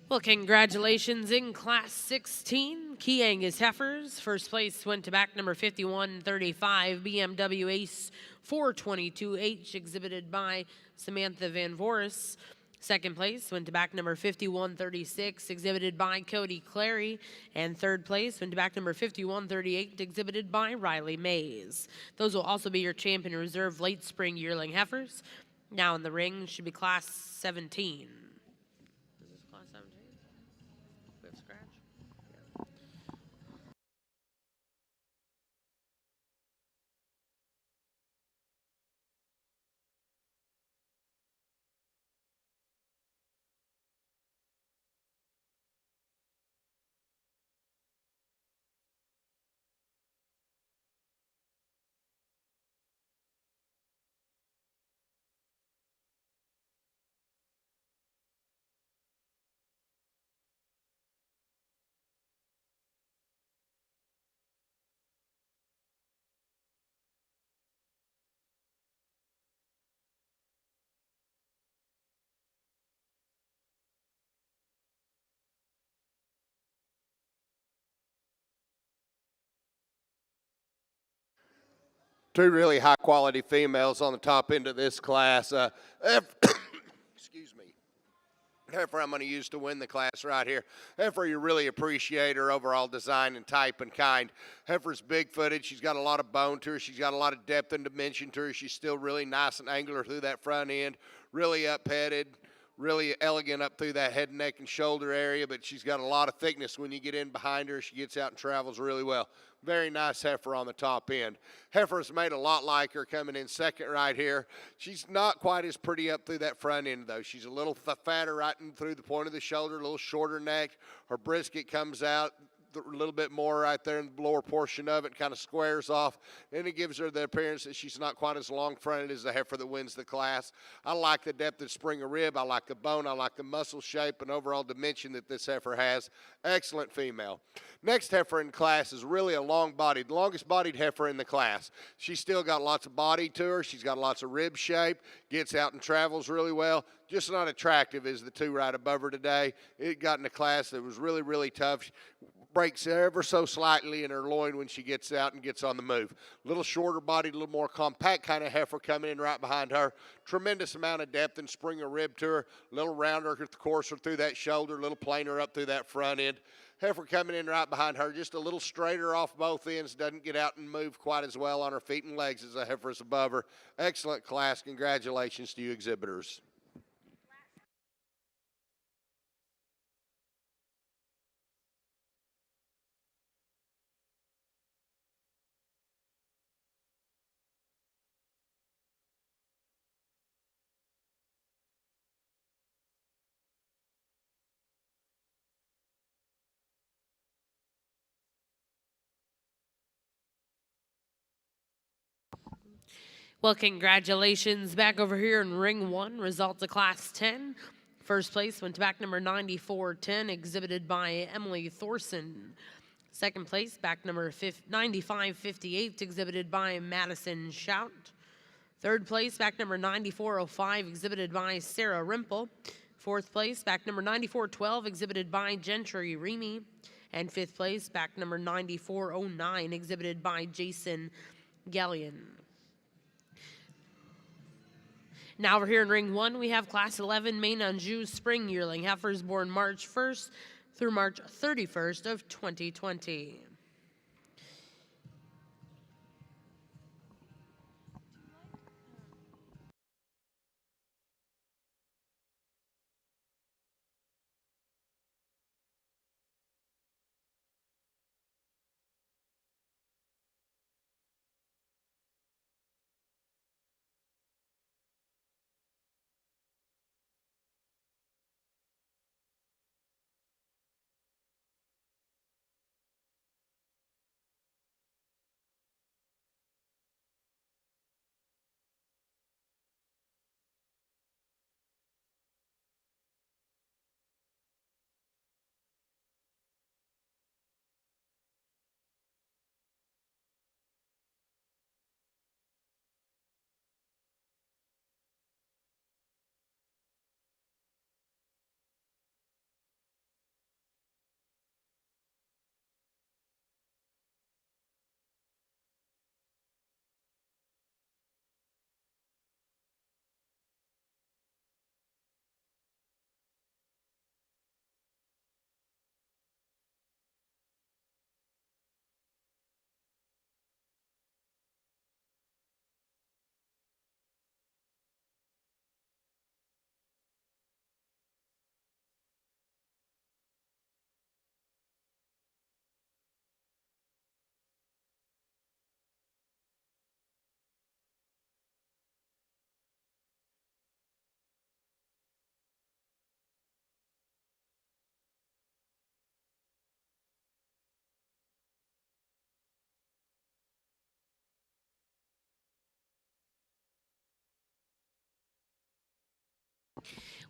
Well, congratulations in Class 16, Key Angus Heifers. First place went to back number 5135, BMW Ace 422H, exhibited by Samantha Van Voris. Second place went to back number 5136, exhibited by Cody Clary. And third place went to back number 5138, exhibited by Riley Mays. Those will also be your champion reserve late spring yearling heifers. Now in the ring should be Class 17. Is this Class 17? We have scratch? Two really high quality females on the top end of this class. Excuse me. Heifer I'm going to use to win the class right here. Heifer, you really appreciate her overall design and type and kind. Heifer's big-footed. She's got a lot of bone to her. She's got a lot of depth and dimension to her. She's still really nice and angular through that front end, really up-headed, really elegant up through that head, neck, and shoulder area, but she's got a lot of thickness when you get in behind her. She gets out and travels really well. Very nice heifer on the top end. Heifer's made a lot like her coming in second right here. She's not quite as pretty up through that front end, though. She's a little fatter right in through the point of the shoulder, a little shorter neck. Her brisket comes out a little bit more right there in the lower portion of it, kind of squares off, and it gives her the appearance that she's not quite as long fronted as the heifer that wins the class. I like the depth of spring of rib, I like the bone, I like the muscle shape and overall dimension that this heifer has. Excellent female. Next heifer in class is really a long-bodied, longest bodied heifer in the class. She's still got lots of body to her, she's got lots of rib shape, gets out and travels really well, just not attractive as the two right above her today. It got in a class that was really, really tough. Breaks ever so slightly in her loin when she gets out and gets on the move. A little shorter bodied, a little more compact kind of heifer coming in right behind her. Tremendous amount of depth and spring of rib to her. A little rounder at the courser through that shoulder, a little plainer up through that front end. Heifer coming in right behind her, just a little straighter off both ends, doesn't get out and move quite as well on her feet and legs as the heifer is above her. Excellent class. Congratulations to you exhibitors. Well, congratulations back over here in ring one. Results of Class 10. First place went to back number 9410, exhibited by Emily Thorson. Second place, back number 9558, exhibited by Madison Shout. Third place, back number 9405, exhibited by Sarah Rimple. Fourth place, back number 9412, exhibited by Gentry Remy. And fifth place, back number 9409, exhibited by Jason Gallion. Now over here in ring one, we have Class 11 Maine-Anjou Spring Yearling Heifers born March 1st through March 31st of 2020.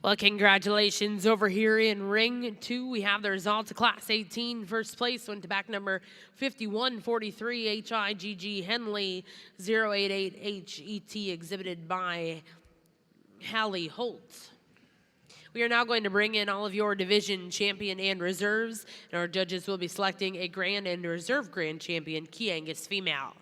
Well, congratulations over here in ring 2. We have the results of Class 18. First place went to back number 5143 HIGG Henley 088 HET, exhibited by Hallie Holt. We are now going to bring in all of your division champion and reserves, and our judges will be selecting a grand and reserve grand champion, Key Angus female.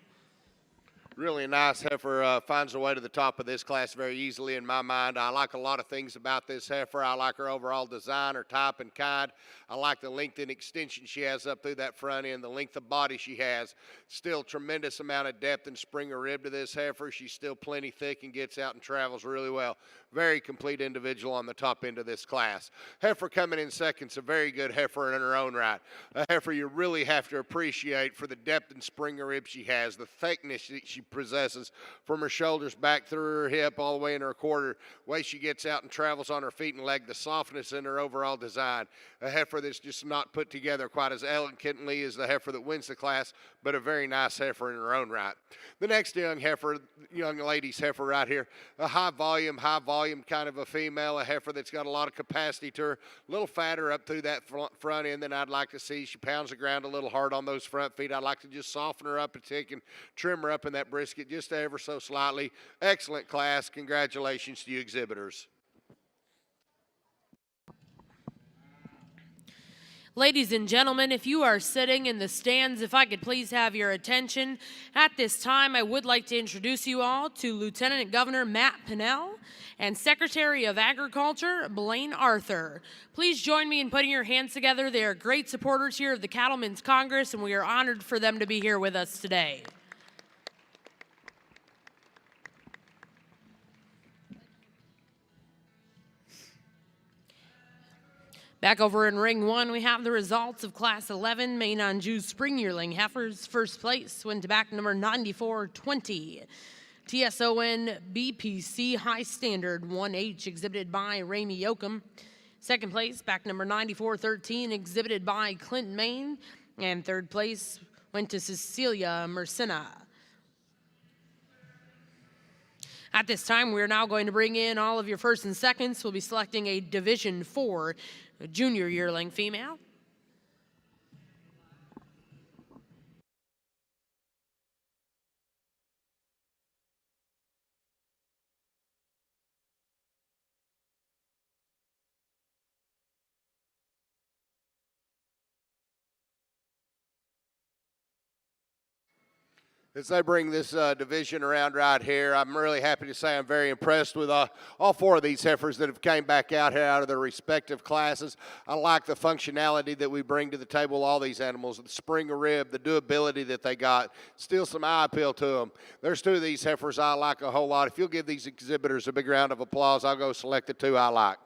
Really nice heifer, finds her way to the top of this class very easily in my mind. I like a lot of things about this heifer. I like her overall design, her type and kind. I like the length and extension she has up through that front end, the length of body she has. Still tremendous amount of depth and springer rib to this heifer. She's still plenty thick and gets out and travels really well. Very complete individual on the top end of this class. Heifer coming in second's a very good heifer in her own right. A heifer you really have to appreciate for the depth and springer rib she has, the thickness that she possesses from her shoulders back through her hip all the way in her quarter, way she gets out and travels on her feet and leg, the softness in her overall design. A heifer that's just not put together quite as elegantly as the heifer that wins the class, but a very nice heifer in her own right. The next young lady's heifer right here, a high volume kind of a female, a heifer that's got a lot of capacity to her, a little fatter up through that front end than I'd like to see. She pounds the ground a little hard on those front feet. I'd like to just soften her up a tick and trim her up in that brisket just ever so slightly. Excellent class. Congratulations to you exhibitors. Ladies and gentlemen, if you are sitting in the stands, if I could please have your attention. At this time, I would like to introduce you all to Lieutenant Governor Matt Pinnell and Secretary of Agriculture Blaine Arthur. Please join me in putting your hands together. They are great supporters here of the Cattlemen's Congress, and we are honored for them to be here with us today. Back over in ring 1, we have the results of Class 11 Maine-Anjou Spring Yearling Heifers. First place went to back number 9420. TSON BPC High Standard 1H, exhibited by Ramey Yoakum. Second place, back number 9413, exhibited by Clinton, Maine. And third place went to Cecilia Mercena. At this time, we're now going to bring in all of your first and seconds. We'll be selecting a Division 4 junior yearling female. As they bring this division around right here, I'm really happy to say I'm very impressed with all 4 of these heifers that have came back out here out of their respective classes. I like the functionality that we bring to the table, all these animals, the springer rib, the doability that they got, still some eye appeal to them. There's 2 of these heifers I like a whole lot. If you'll give these exhibitors a big round of applause, I'll go select the 2 I like.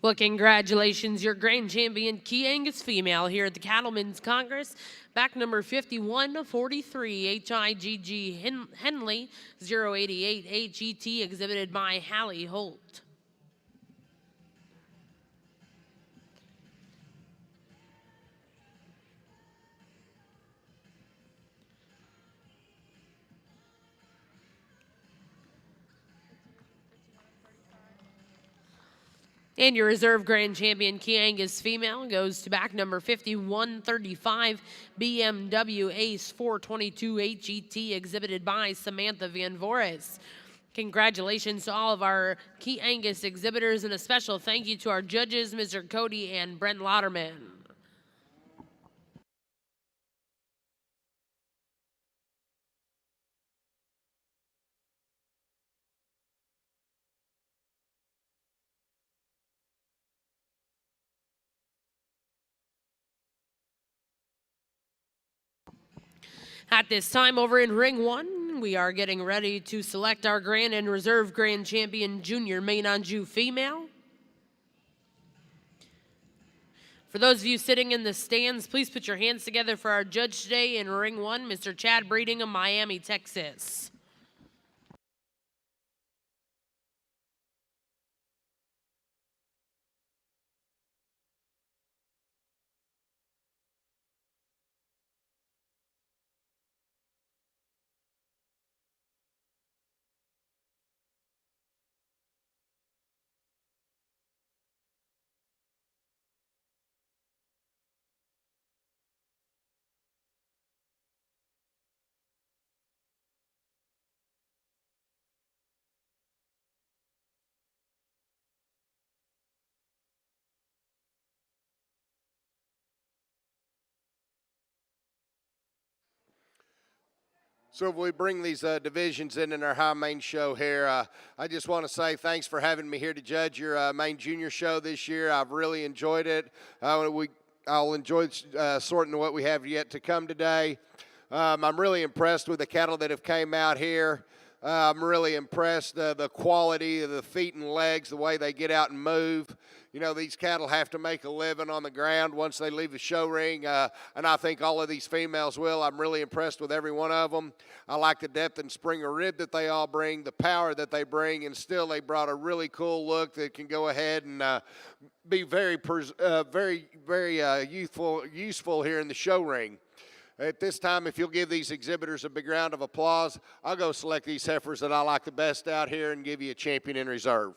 Well, congratulations, your grand champion, Key Angus female here at the Cattlemen's Congress. Back number 5143, HIGG Henley, 088 HET, exhibited by Hallie Holt. And your reserve grand champion, Key Angus female, goes to back number 5135, BMW Ace 422 HET, exhibited by Samantha Van Voorhis. Congratulations to all of our Key Angus exhibitors, and a special thank you to our judges, Mr. Cody and Brent Lauderman. At this time, over in Ring 1, we are getting ready to select our grand and reserve grand champion, junior Maine-Anjou female. For those of you sitting in the stands, please put your hands together for our judge today in Ring 1, Mr. Chad Breeding of Miami, Texas. So if we bring these divisions in our high main show here, I just want to say thanks for having me here to judge your main junior show this year. I've really enjoyed it. I'll enjoy sorting what we have yet to come today. I'm really impressed with the cattle that have came out here. I'm really impressed the quality of the feet and legs, the way they get out and move. You know, these cattle have to make a living on the ground once they leave the show ring, and I think all of these females will. I'm really impressed with every one of them. I like the depth and spring of rib that they all bring, the power that they bring, and still they brought a really cool look that can go ahead and be very useful here in the show ring. At this time, if you'll give these exhibitors a big round of applause, I'll go select these heifers that I like the best out here and give you a champion in reserve.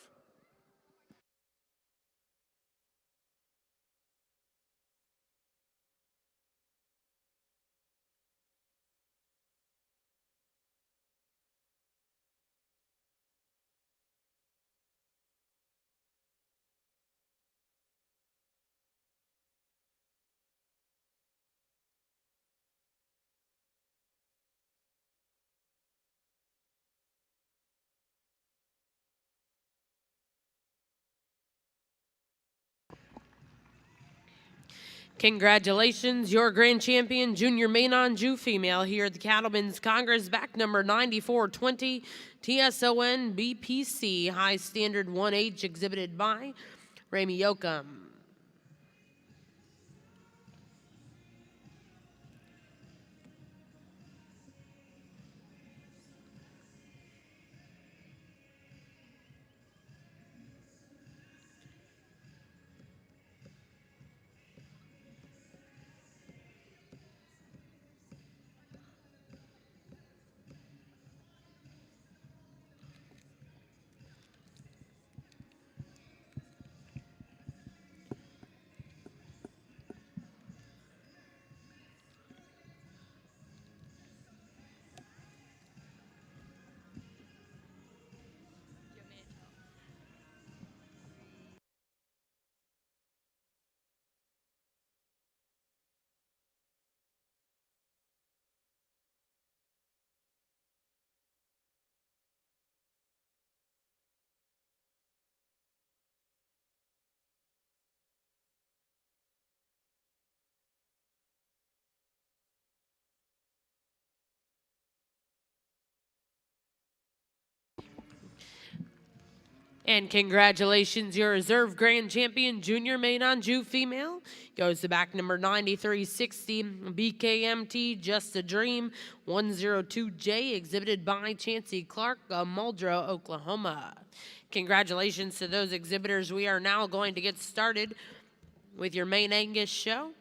Congratulations, your grand champion, junior Maine-Anjou female here at the Cattlemen's Congress, back number 9420, TSON BPC, high standard 1H, exhibited by Rami Yoakum. And congratulations, your reserve grand champion, junior Maine-Anjou female, goes to back number 9360, BKMT Just a Dream 102J, exhibited by Chancey Clark of Muldrow, Oklahoma. Congratulations to those exhibitors. We are now going to get started with your main Angus show.